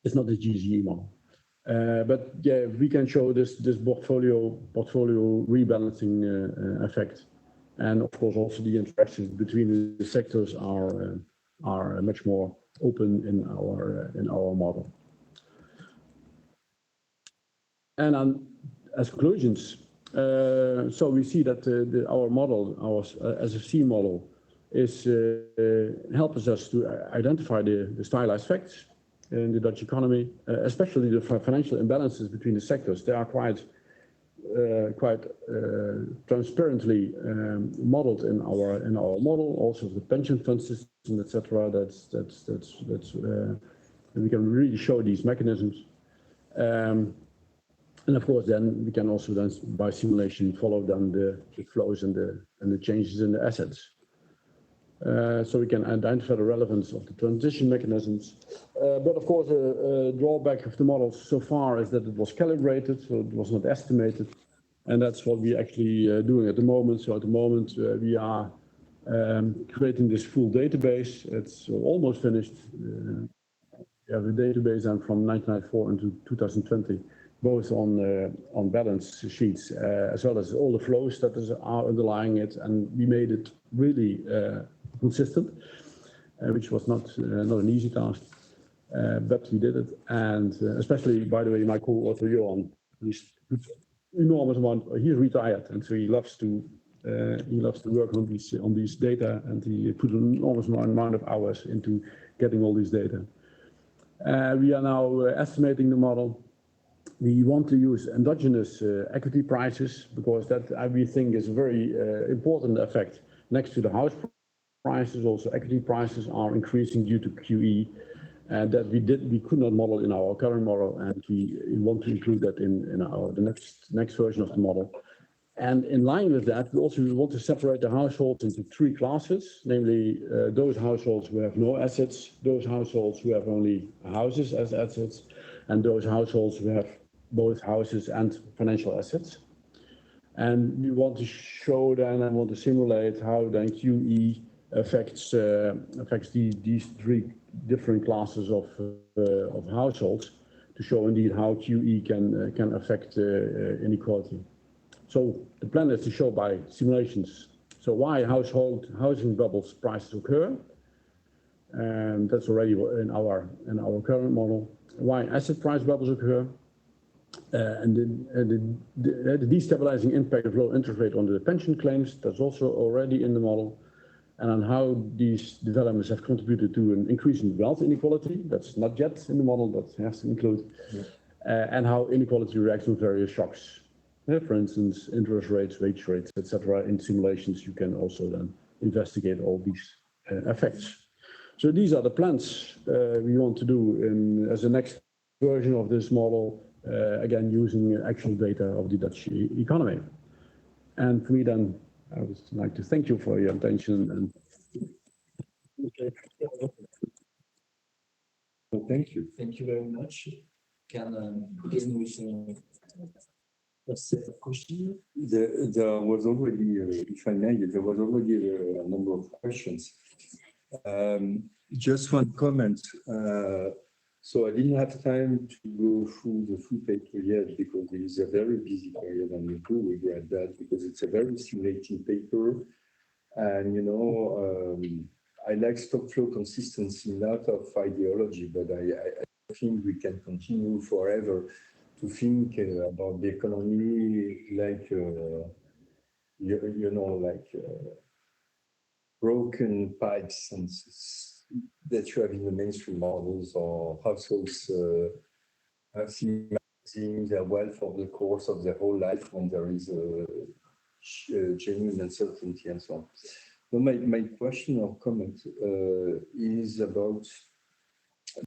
It's not the GSGE model. But yeah, we can show this portfolio rebalancing effect, and of course also the interactions between the sectors are much more open in our model. And as conclusions, so we see that our model, our SFC model, is helps us to identify the stylized facts in the Dutch economy, especially the financial imbalances between the sectors. They are quite transparently modeled in our model. Also, the pension fund system, etc. That's we can really show these mechanisms. And of course, then we can also by simulation follow the flows and the changes in the assets. So we can identify the relevance of the transition mechanisms. But of course, a drawback of the model so far is that it was calibrated, so it was not estimated. And that's what we're actually doing at the moment. So at the moment, we are creating this full database. It's almost finished. We have a database from 1994 into 2020, both on balance sheets as well as all the flows that are underlying it. And we made it really consistent, which was not an easy task, but we did it. And especially, by the way, my co-author Johan, he's enormous amount. He's retired, and so he loves to work on these data, and he put an enormous amount of hours into getting all these data. We are now estimating the model. We want to use endogenous equity prices because that we think is a very important effect. Next to the house prices, also equity prices are increasing due to QE, and that we could not model in our current model, and we want to include that in the next version of the model. And in line with that, we also want to separate the households into three classes, namely those households who have no assets, those households who have only houses as assets, and those households who have both houses and financial assets. And we want to show then and want to simulate how then QE affects these three different classes of households, to show indeed how QE can affect inequality. So the plan is to show by simulations. So why housing bubbles prices occur, and that's already in our current model. Why asset price bubbles occur, and the destabilizing impact of low interest rate on the pension claims, that's also already in the model, and on how these developments have contributed to an increase in wealth inequality, that's not yet in the model, that has to include, and how inequality reacts to various shocks. For instance, interest rates, wage rates, etc. In simulations, you can also then investigate all these effects. So these are the plans we want to do as the next version of this model, again, using actual data of the Dutch economy. And for me then, I would like to thank you for your attention. And
Well, thank you.
Thank you very much. Can begin with a set of questions.
There was already, if I may, there was already a number of questions. Just one comment. So I didn't have time to go through the full paper yet because it is a very busy period, and we do regret that because it's a very stimulating paper. And, you know, I like stock flow consistency, not of ideology, but I think we can continue forever to think about the economy like, you know, like broken pipes and that you have in the mainstream models, or households maximizing their wealth for the course of their whole life when there is a genuine uncertainty and so on. So my question or comment is about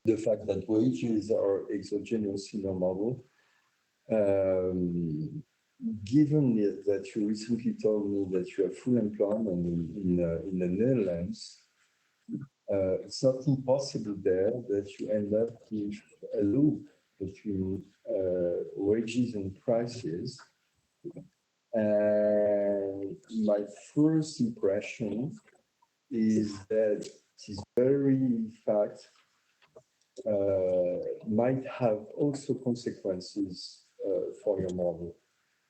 the fact that wages are exogenous in our model. Given that you recently told me that you have full employment in the Netherlands, It's not impossible there that you end up with a loop between wages and prices. And my first impression is that this very fact might have also consequences for your model.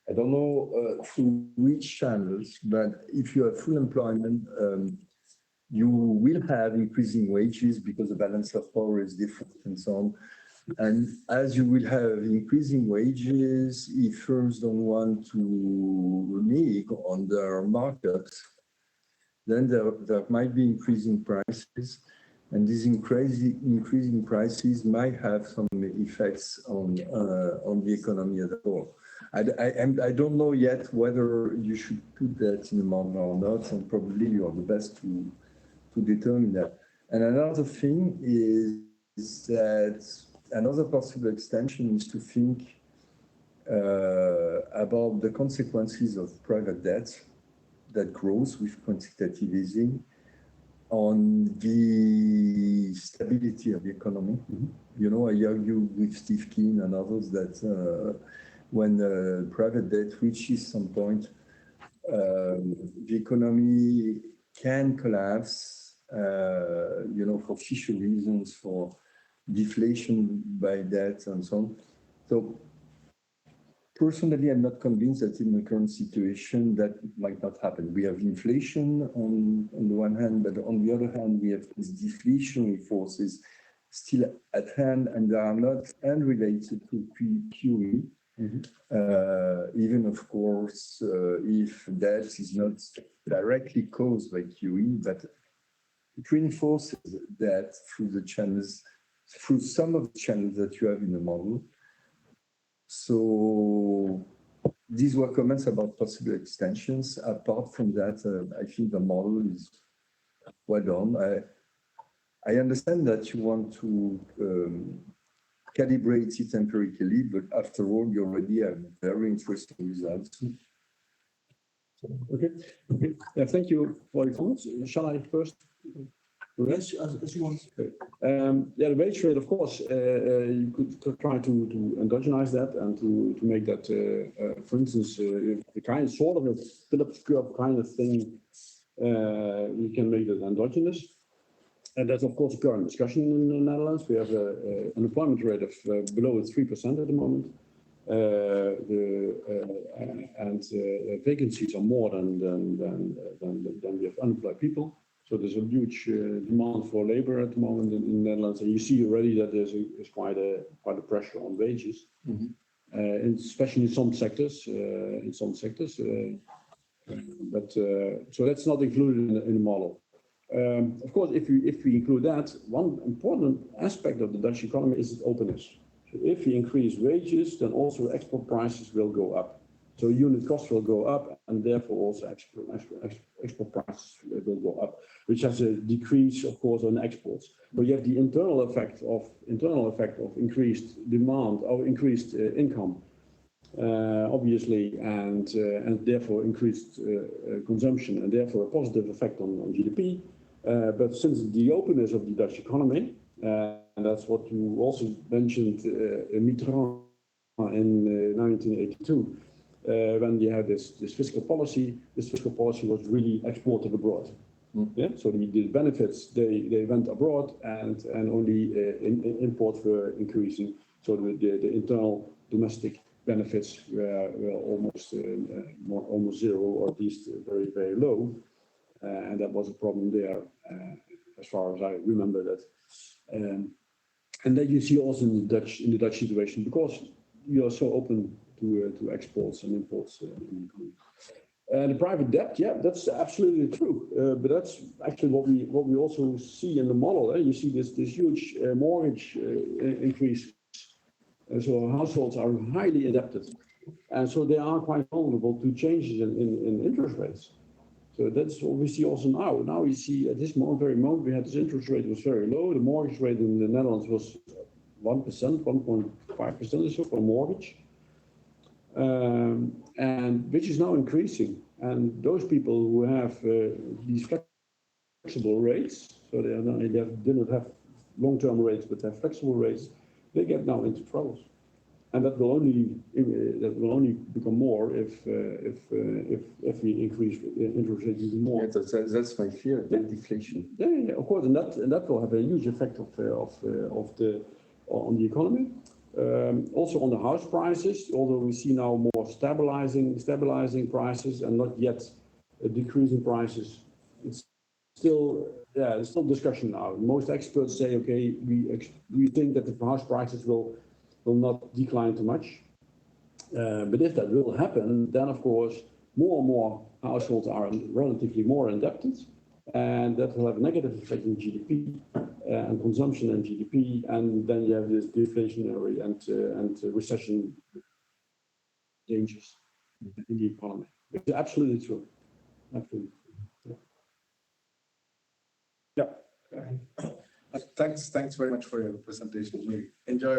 I don't know through which channels, but if you have full employment, you will have increasing wages because the balance of power is different and so on. And as you will have increasing wages, if firms don't want to renege on their markups, then there might be increasing prices. And these increasing prices might have some effects on the economy as a whole. I don't know yet whether you should put that in the model or not, and probably you are the best to determine that. And another thing is that another possible extension is to think about the consequences of private debt that grows with quantitative easing on the stability of the economy. Mm-hmm. You know, I argue with Steve Keen and others that when private debt reaches some point, the economy can collapse, you know, for fiscal reasons, for deflation by debt and so on. So personally, I'm not convinced that in the current situation that might not happen. We have inflation on the one hand, but on the other hand, we have these deflationary forces still at hand, and they are not unrelated to QE. Mm-hmm. Even, of course, if debt is not directly caused by QE, but it reinforces that through the channels, through some of the channels that you have in the model. So these were comments about possible extensions. Apart from that, I think the model is well done. I understand that you want to calibrate it empirically, but after all, you already have very interesting results.
Okay. Yeah, thank you for your comments. Shall I first?
Yes, as you want.
Okay. Yeah, the wage rate, of course, you could try to endogenize that and to make that, for instance, the kind sort of a Phillips curve kind of thing. We can make that endogenous. And that's, of course, a current discussion in the Netherlands. We have an unemployment rate of below 3% at the moment. Vacancies are more than we have unemployed people. So there's a huge demand for labor at the moment in the Netherlands, and you see already that there's quite a pressure on wages, mm-hmm. Especially in some sectors. So that's not included in the model. Of course, if we include that, one important aspect of the Dutch economy is its openness. So if we increase wages, then also export prices will go up. So unit costs will go up, and therefore also export prices will go up, which has a decrease, of course, on exports. But you have the internal effect of increased demand or increased income, obviously, and therefore increased consumption, and therefore a positive effect on GDP. But since the openness of the Dutch economy, and that's what you also mentioned, Mitterrand in 1982. When you had this fiscal policy was really exported abroad. Mm. Yeah, so the benefits they went abroad, and only imports were increasing. So the internal domestic benefits were almost zero, or at least very, very low, and that was a problem there, as far as I remember that. And that you see also in the Dutch situation, because you are so open to exports and imports in the economy. And the private debt, yeah, that's absolutely true. But that's actually what we also see in the model. You see this huge mortgage increase. So households are highly indebted, and so they are quite vulnerable to changes in interest rates. So that's what we see also now. Now we see at this very moment, we had this interest rate was very low. The mortgage rate in the Netherlands was 1%, 1.5% or so for a mortgage. And which is now increasing, and those people who have these flexible rates, so so they do not have long-term rates, but have flexible rates, they get now into troubles. And that will only become more if we increase interest rates even more.
Yeah, that's my fear, the deflation.
Yeah, of course, and that will have a huge effect on the economy. Also on the house prices, although we see now more stabilizing prices and not yet a decrease in prices, it's still discussion now. Most experts say, okay, we think that the house prices will not decline too much. But if that will happen, then of course, more and more households are relatively more indebted, and that will have a negative effect on GDP and consumption and GDP, and then you have this deflationary and recession dangers in the economy. It's absolutely true. Absolutely. Yeah.
Thanks very much for your presentation. We enjoy.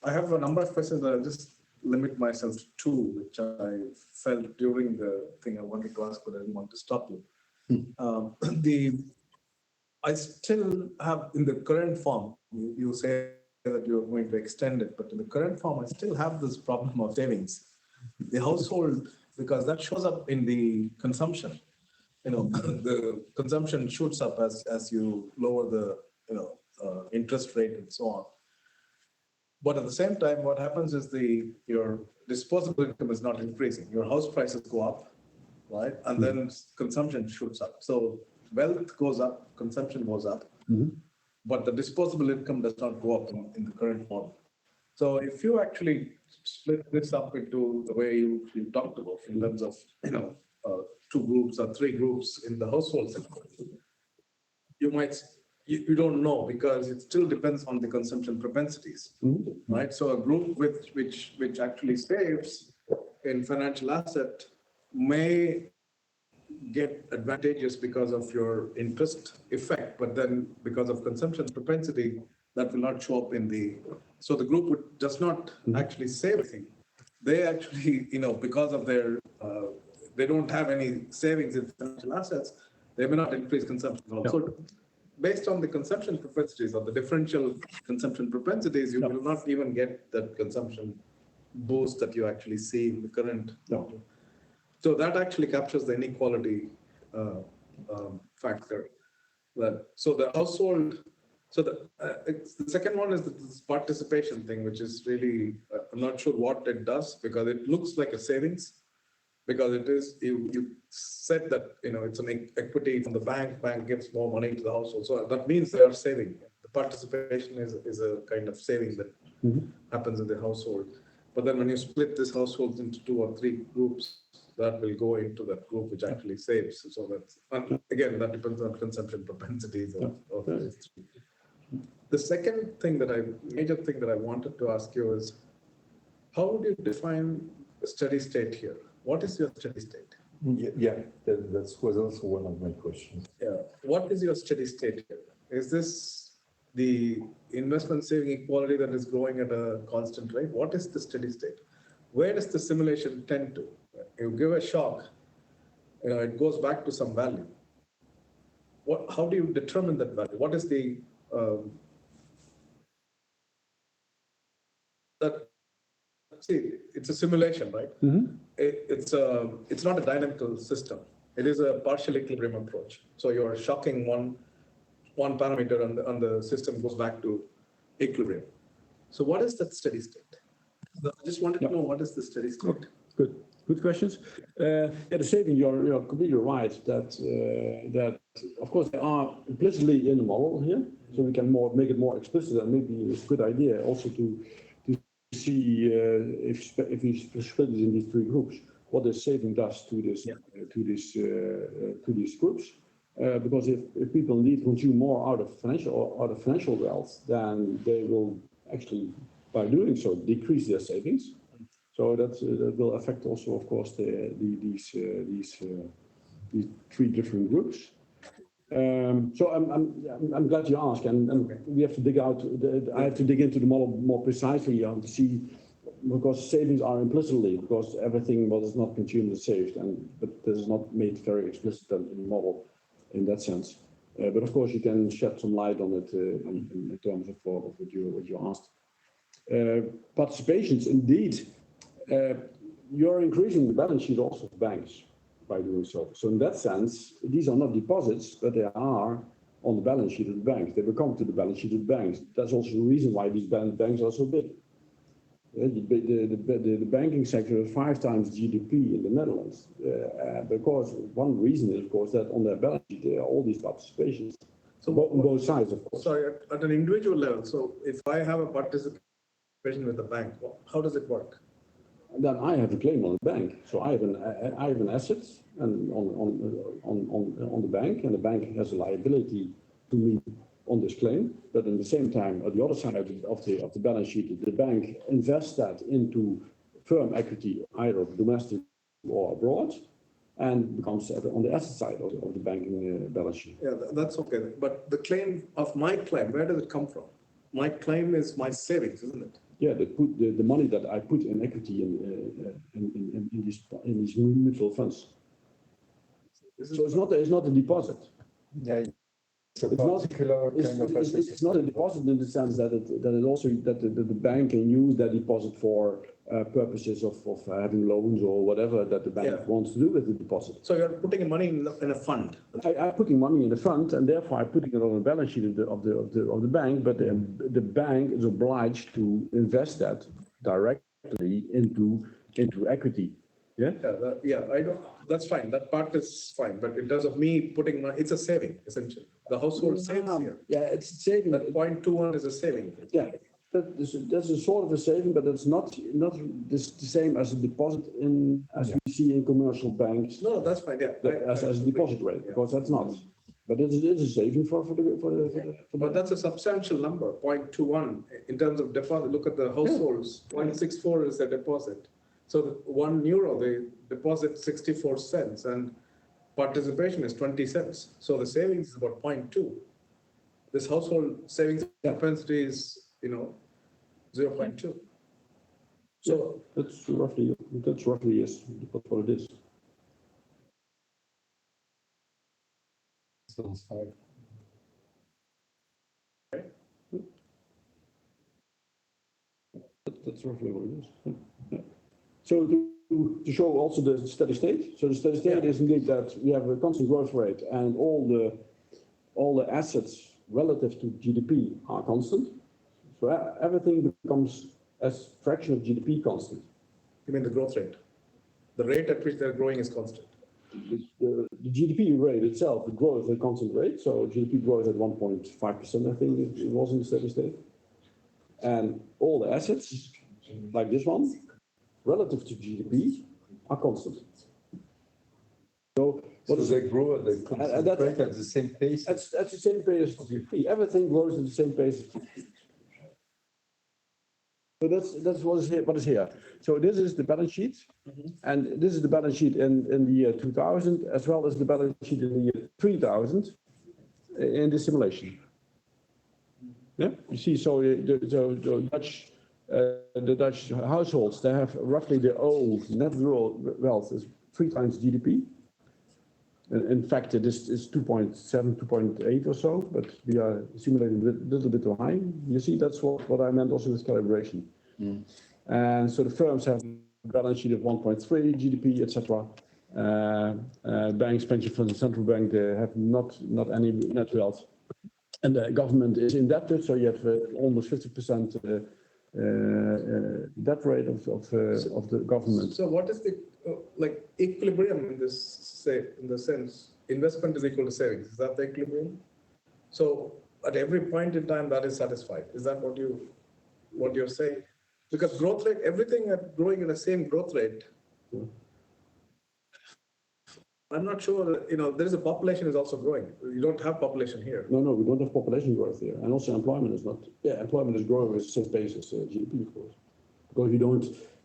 I have a number of questions that I'll just limit myself to two, which I felt during the thing I wanted to ask, but I didn't want to stop you. I still have, in the current form, you say that you're going to extend it, but in the current form, I still have this problem of savings. The household, because that shows up in the consumption. The consumption shoots up as you lower the interest rate and so on. But at the same time, what happens is your disposable income is not increasing. Your house prices go up, right? And then consumption shoots up. So wealth goes up, consumption goes up, but the disposable income does not go up in the current form. So if you actually split this up into the way you talked about, in terms of 2 groups or 3 groups in the household sector, you don't know, because it still depends on the consumption propensities, right? So a group which actually saves in financial asset may get advantageous because of your interest effect, but then because of consumption propensity, that will not show up in the. So the group does not actually save anything. They actually, because of their, they don't have any savings in financial assets, they may not increase consumption. So based on the consumption propensities or the differential consumption propensities, you will not even get that consumption boost that you actually see in the current. So that actually captures the inequality factor. So the household. So the second one is this participation thing, which is really, I'm not sure what it does, because it looks like a savings, because it is, you said that, it's an equity from the bank gives more money to the household. So that means they are saving. The participation is a kind of saving that happens in the household. But then when you split this household into 2 or 3 groups, that will go into that group which actually saves. So that's, again, that depends on consumption propensities of these 3. The second thing major thing that I wanted to ask you is, how would you define a steady state here? What is your steady state?
Yeah, that was also one of my questions.
Yeah. What is your steady state here? Is this the investment saving equality that is growing at a constant rate? What is the steady state? Where does the simulation tend to? You give a shock, it goes back to some value. How do you determine that value? What is the it's a simulation, right? It's not a dynamical system. It is a partial equilibrium approach. So you're shocking one parameter, and the system goes back to equilibrium. So what is that steady state? I just wanted to know, what is the steady state?
Good questions. The saving, you're completely right that of course they are implicitly in the model here, so we can make it more explicit, and maybe it's a good idea also to see if we split it in these 3 groups, what the saving does to these groups. Because if people indeed consume more out of financial wealth, then they will actually, by doing so, decrease their savings. So that will affect also, of course, these 3 different groups. So I'm glad you asked, and we have to dig out. I have to dig into the model more precisely to see, because savings are implicitly, because everything what is not consumed is saved, but this is not made very explicit in the model in that sense. But of course, you can shed some light on it in terms of what you asked. Participations, indeed, you're increasing the balance sheet also of banks by doing so. So in that sense, these are not deposits, but they are on the balance sheet of the banks. They will come to the balance sheet of the banks. That's also the reason why these banks are so big. The banking sector is 5 times GDP in the Netherlands, because one reason is, of course, that on their balance sheet there are all these participations. So on both sides, of course.
Sorry, at an individual level. So if I have a participation with the bank, how does it work?
Then I have a claim on the bank. So I have an asset and on the bank, and the bank has a liability to me on this claim. But at the same time, at the other side of the balance sheet, the bank invests that into firm equity, either domestic or abroad, and becomes on the asset side of the banking balance sheet.
Yeah, that's okay. But the claim of my claim, where does it come from? My claim is my savings, isn't it?
Yeah, the money that I put in equity in these mutual funds. So it's not a deposit.
Yeah, it's a particular kind of asset.
It's not a deposit in the sense that the bank can use that deposit for purposes of having loans or whatever that the bank wants to do with the deposit.
So you're putting money in a fund.
I'm putting money in the fund, and therefore I'm putting it on the balance sheet of the bank. But the bank is obliged to invest that directly into equity.
Yeah, I don't. That's fine. That part is fine. But in terms of me putting money, it's a saving essentially. The household saves here.
Yeah, it's a saving.
That 0.21 is a saving.
Yeah, that's a sort of a saving, but it's not the same as a deposit as we see in commercial banks.
No, that's fine. Yeah,
as a deposit rate, because that's not. But it is a saving for the.
But that's a substantial number, 0.21 in terms of deposit. Look at the households. 0.64 is the deposit. So €1, they deposit 64 cents, and participation is 20 cents. So the savings is about 0.2. This household savings propensity is, 0.2. So
that's roughly yes, what it is. That's roughly what it is. Yeah. So to show also the steady state. So the steady state is indeed that we have a constant growth rate, and all the assets relative to GDP are constant. So everything becomes as fraction of GDP constant.
You mean the growth rate? The rate at which they're growing is constant.
The GDP rate itself, it grows at a constant rate. So GDP grows at 1.5%, I think it was in the steady state. And all the assets, like this one, relative to GDP, are constant. So
they grow at the constant rate at the same pace?
At the same pace as GDP. Everything grows at the same pace as GDP. So that's what is here. So this is the balance sheet, and this is the balance sheet in the year 2000, as well as the balance sheet in the year 3000 in the simulation. Yeah, you see, so the Dutch households, they have roughly their old net rural wealth is 3 times GDP. In fact, this is 2.7, 2.8 or so, but we are simulating a little bit too high. You see, that's what I meant also with calibration. And so the firms have a balance sheet of 1.3 GDP, etc. Banks, pension funds, and central bank, they have not any net wealth. And the government is indebted, so you have almost 50% debt rate of the government.
So what is the equilibrium in this, in the sense investment is equal to savings? Is that the equilibrium? So at every point in time that is satisfied. Is that what you're saying? Because growth rate, everything growing in the same growth rate. I'm not sure that, there is a population is also growing. You don't have population here.
No, we don't have population growth here. And also employment is not, employment is growing with the same pace as GDP, of course. Because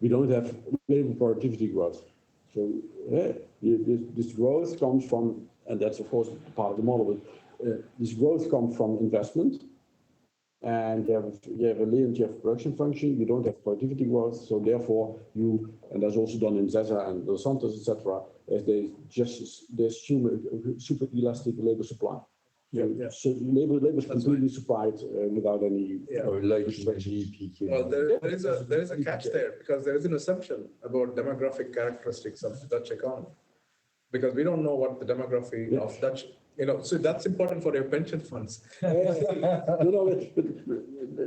we don't have labor productivity growth. So this growth comes from, and that's of course part of the model, but this growth comes from investment. And you have a linear production function, you don't have productivity growth, so therefore and that's also done in ZESA and Dos Santos, etc., as they assume a super elastic labor supply. So labor is completely supplied without any.
Or like GDP.
Well, there is a catch there because there is an assumption about demographic characteristics of the Dutch economy, because we don't know what the demography of Dutch, so that's important for your pension funds.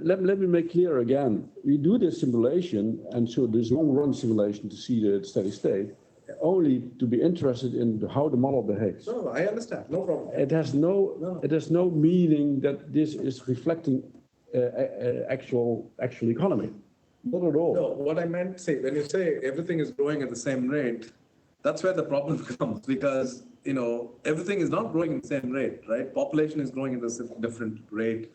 Let me make clear again. We do this simulation, and so this long-run simulation to see the steady state, only to be interested in how the model behaves.
No, I understand, no problem.
It has no meaning that this is reflecting actual economy. Not at all.
No, what I meant to say, when you say everything is growing at the same rate, that's where the problem comes, because everything is not growing at the same rate, right? Population is growing at a different rate,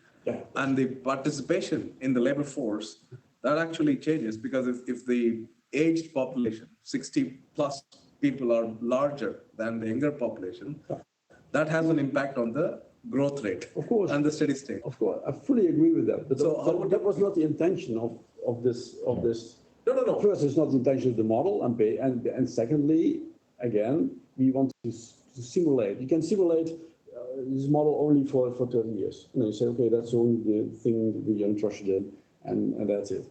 and the participation in the labor force, that actually changes, because if the aged population, 60 plus people, are larger than the younger population, that has an impact on the growth rate,
of course,
and the steady state.
Of course, I fully agree with that. But that was not the intention of this. No. First, it's not the intention of the model, and secondly, again, we want to simulate. You can simulate this model only for 30 years. And you say, okay, that's only the thing we are interested in, and that's it.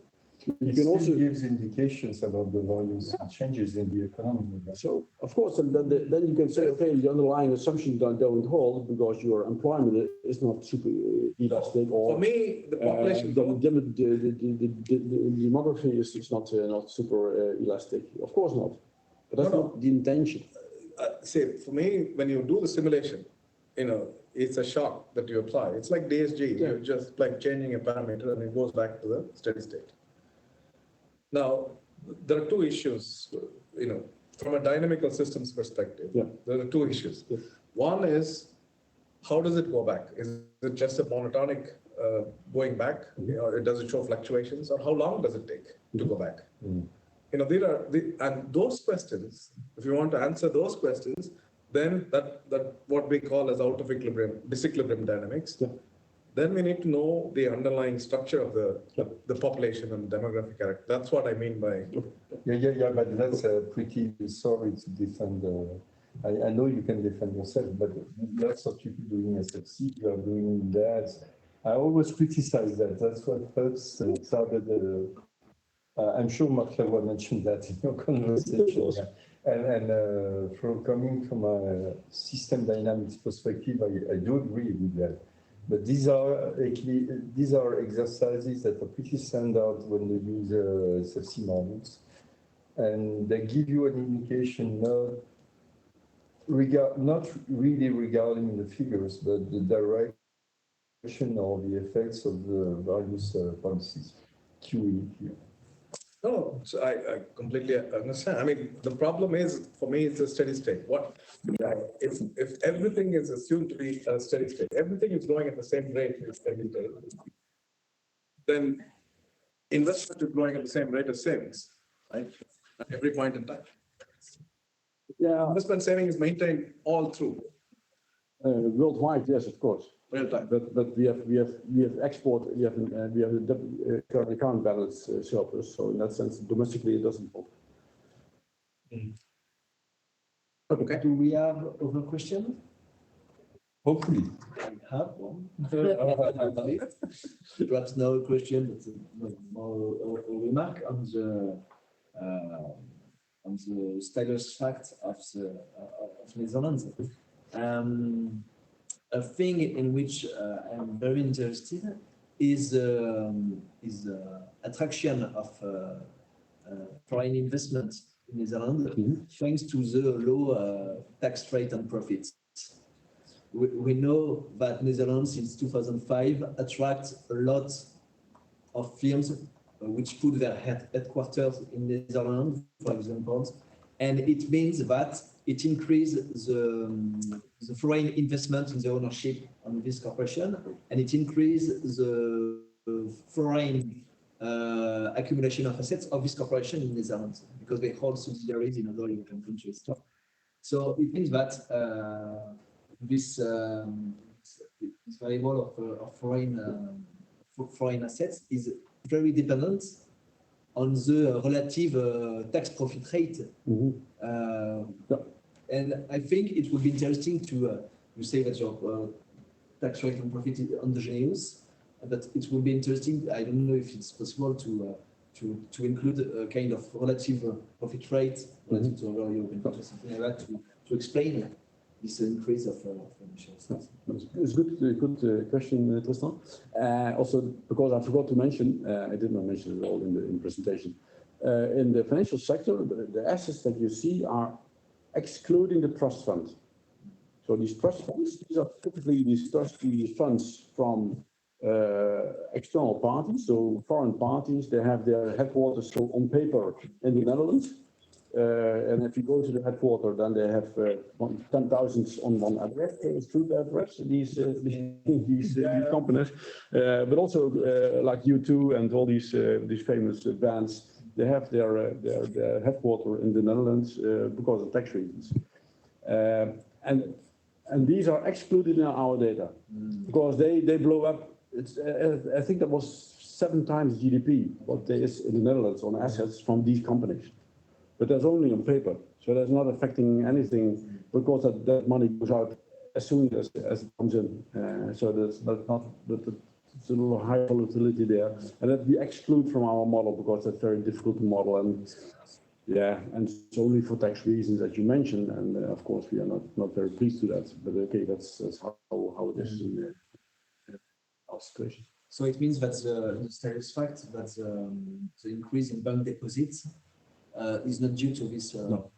You can also gives indications about the volumes and changes in the economy.
So, of course, and then you can say, okay, the underlying assumptions don't hold because your employment is not super elastic, or
for me, the population
the demography is not super elastic. Of course not, but that's not the intention.
Say, for me, when you do the simulation, it's a shock that you apply. It's like DSG. You're just like changing a parameter and it goes back to the steady state. Now, there are two issues, from a dynamical systems perspective. There are two issues. One is, how does it go back? Is it just a monotonic going back, or does it show fluctuations, or how long does it take to go back? And those questions, if you want to answer those questions, then that what we call as out of equilibrium, disequilibrium dynamics. Then we need to know the underlying structure of the population and demographic character. That's what I mean by.
Yeah, but that's pretty sorry to defend. I know you can defend yourself, but lots of people doing SFC, you are doing that. I always criticize that. That's what first started. I'm sure Mark Lavoie mentioned that in your conversation. And from coming from a system dynamics perspective, I do agree with that. But these are exercises that are pretty standard when they use SFC models, and they give you an indication not really regarding the figures, but the direction or the effects of the various policies. QE here.
No, so I completely understand. I mean, the problem is, for me, it's a steady state. If everything is assumed to be a steady state, everything is growing at the same rate as steady state, then investment is growing at the same rate as savings, right? At every point in time.
Yeah.
Investment saving is maintained all through.
Worldwide, yes, of course.
Real time.
But we have export, we have a current account balance surplus. So in that sense, domestically, it doesn't hold.
Okay. Do we have other questions?
Hopefully.
We have one. Perhaps no question, but more a remark on the status fact of Netherlands. A thing in which I'm very interested is attraction of foreign investment in Netherlands, thanks to the low tax rate on profits. We know that Netherlands since 2005 attracts a lot of firms which put their headquarters in Netherlands, for example, and it means that it increases the foreign investment in the ownership on this corporation, and it increases the foreign accumulation of assets of this corporation in Netherlands, because they hold subsidiaries in other European countries. So it means that this variable of foreign assets is very dependent on the relative tax profit rate. And I think it would be interesting to, you say that your tax rate on profit endogenous, but it would be interesting. I don't know if it's possible to include a kind of relative profit rate relative to other European countries, something like that, to explain this increase of emissions.
It's good question, Tristan. Also, because I forgot to mention, I did not mention it all in the presentation. In the financial sector, the assets that you see are excluding the trust fund. So these trust funds, these are typically these funds from external parties, so foreign parties. They have their headquarters so on paper in the Netherlands. And if you go to the headquarters, then they have 10,000 on one address, street address, these companies. But also like U2 and all these famous brands, they have their headquarters in the Netherlands because of tax reasons. And these are excluded in our data because they blow up. I think that was 7 times GDP what there is in the Netherlands on assets from these companies. But that's only on paper, so that's not affecting anything because that money goes out as soon as it comes in. So that's not, it's a little high volatility there, and that we exclude from our model because that's very difficult to model. And yeah, and it's only for tax reasons that you mentioned, and of course we are not very pleased to that. But okay, that's how it is in our situation.
So it means that the mysterious fact that the increase in bank deposits is not due to this.
No.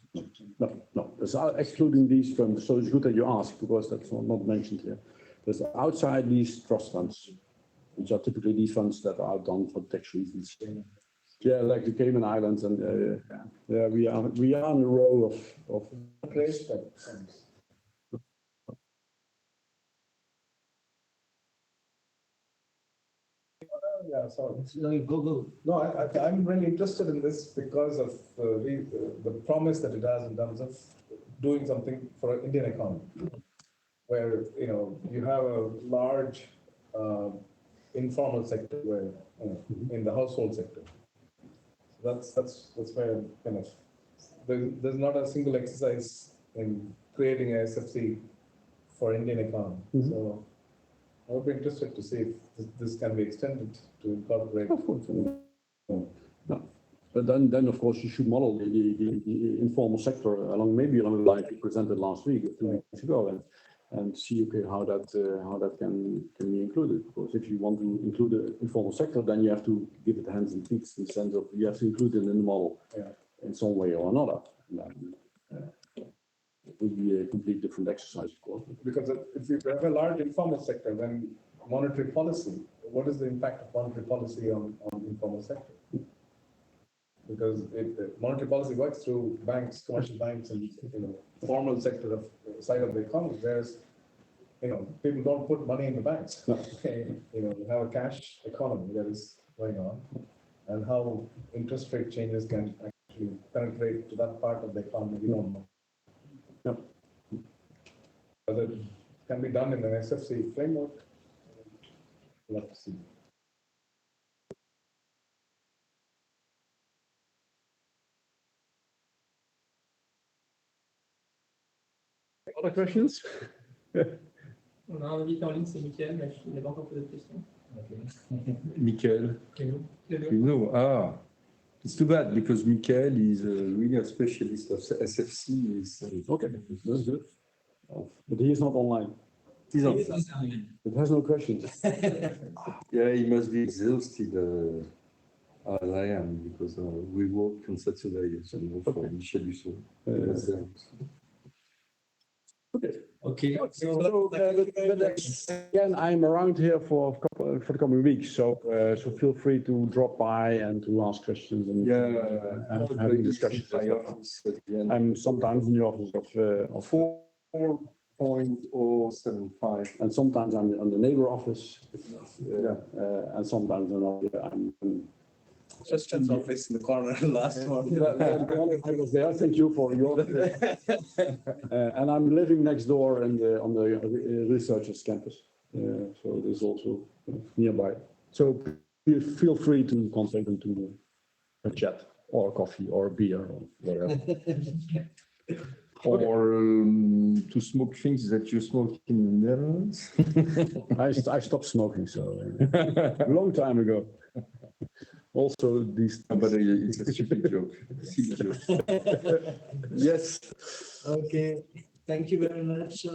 It's excluding these funds. So it's good that you ask because that's not mentioned here. There's outside these trust funds, which are typically these funds that are done for tax reasons. Yeah, like the Cayman Islands, and we are in a row of place.
Yeah, sorry.
No, go.
No, I'm really interested in this because of the promise that it has in terms of doing something for Indian economy, where you have a large informal sector, where in the household sector. That's where kind of there's not a single exercise in creating a SFC for Indian economy. So I would be interested to see if this can be extended to incorporate.
Of course. No. But then of course you should model the informal sector along the line you presented last week, 2 weeks ago, and see how that can be included. Because if you want to include the informal sector, then you have to give it hands and feet in the sense of you have to include it in the model in some way or another. It would be a completely different exercise, of course.
Because if you have a large informal sector, then monetary policy, what is the impact of monetary policy on informal sector? Because monetary policy works through banks, commercial banks, and formal sector of side of the economy. Whereas people don't put money in the banks. You have a cash economy that is going on, and how interest rate changes can actually penetrate to that part of the economy, we don't know. Whether it can be done in an SFC framework, we'll have to see.
Other questions?
On a un invité en ligne, c'est Mickaël, mais il n'a pas encore posé de questions.
Michael.
Cléno.
It's too bad because Michael is really a specialist of SFC.
Okay, that's good. But he is not online.
He's on.
It has no questions.
Yeah, he must be exhausted as I am because we work on Saturday for Michel Husson.
Okay. So again, I'm around here for the coming weeks, so feel free to drop by and to ask questions and having discussions. I'm sometimes in the office of
4.075,
and sometimes I'm in the neighbor office, and sometimes I'm
Justin's office in the corner, last one.
I was there. Thank you for your. And I'm living next door on the researchers' campus, so there's also nearby. So feel free to contact them to a chat or coffee or beer or whatever.
or to smoke things that you smoke in the Netherlands.
I stopped smoking, so a long time ago. Also, these.
But it's a stupid joke. Silly joke. Yes.
Okay, thank you very much.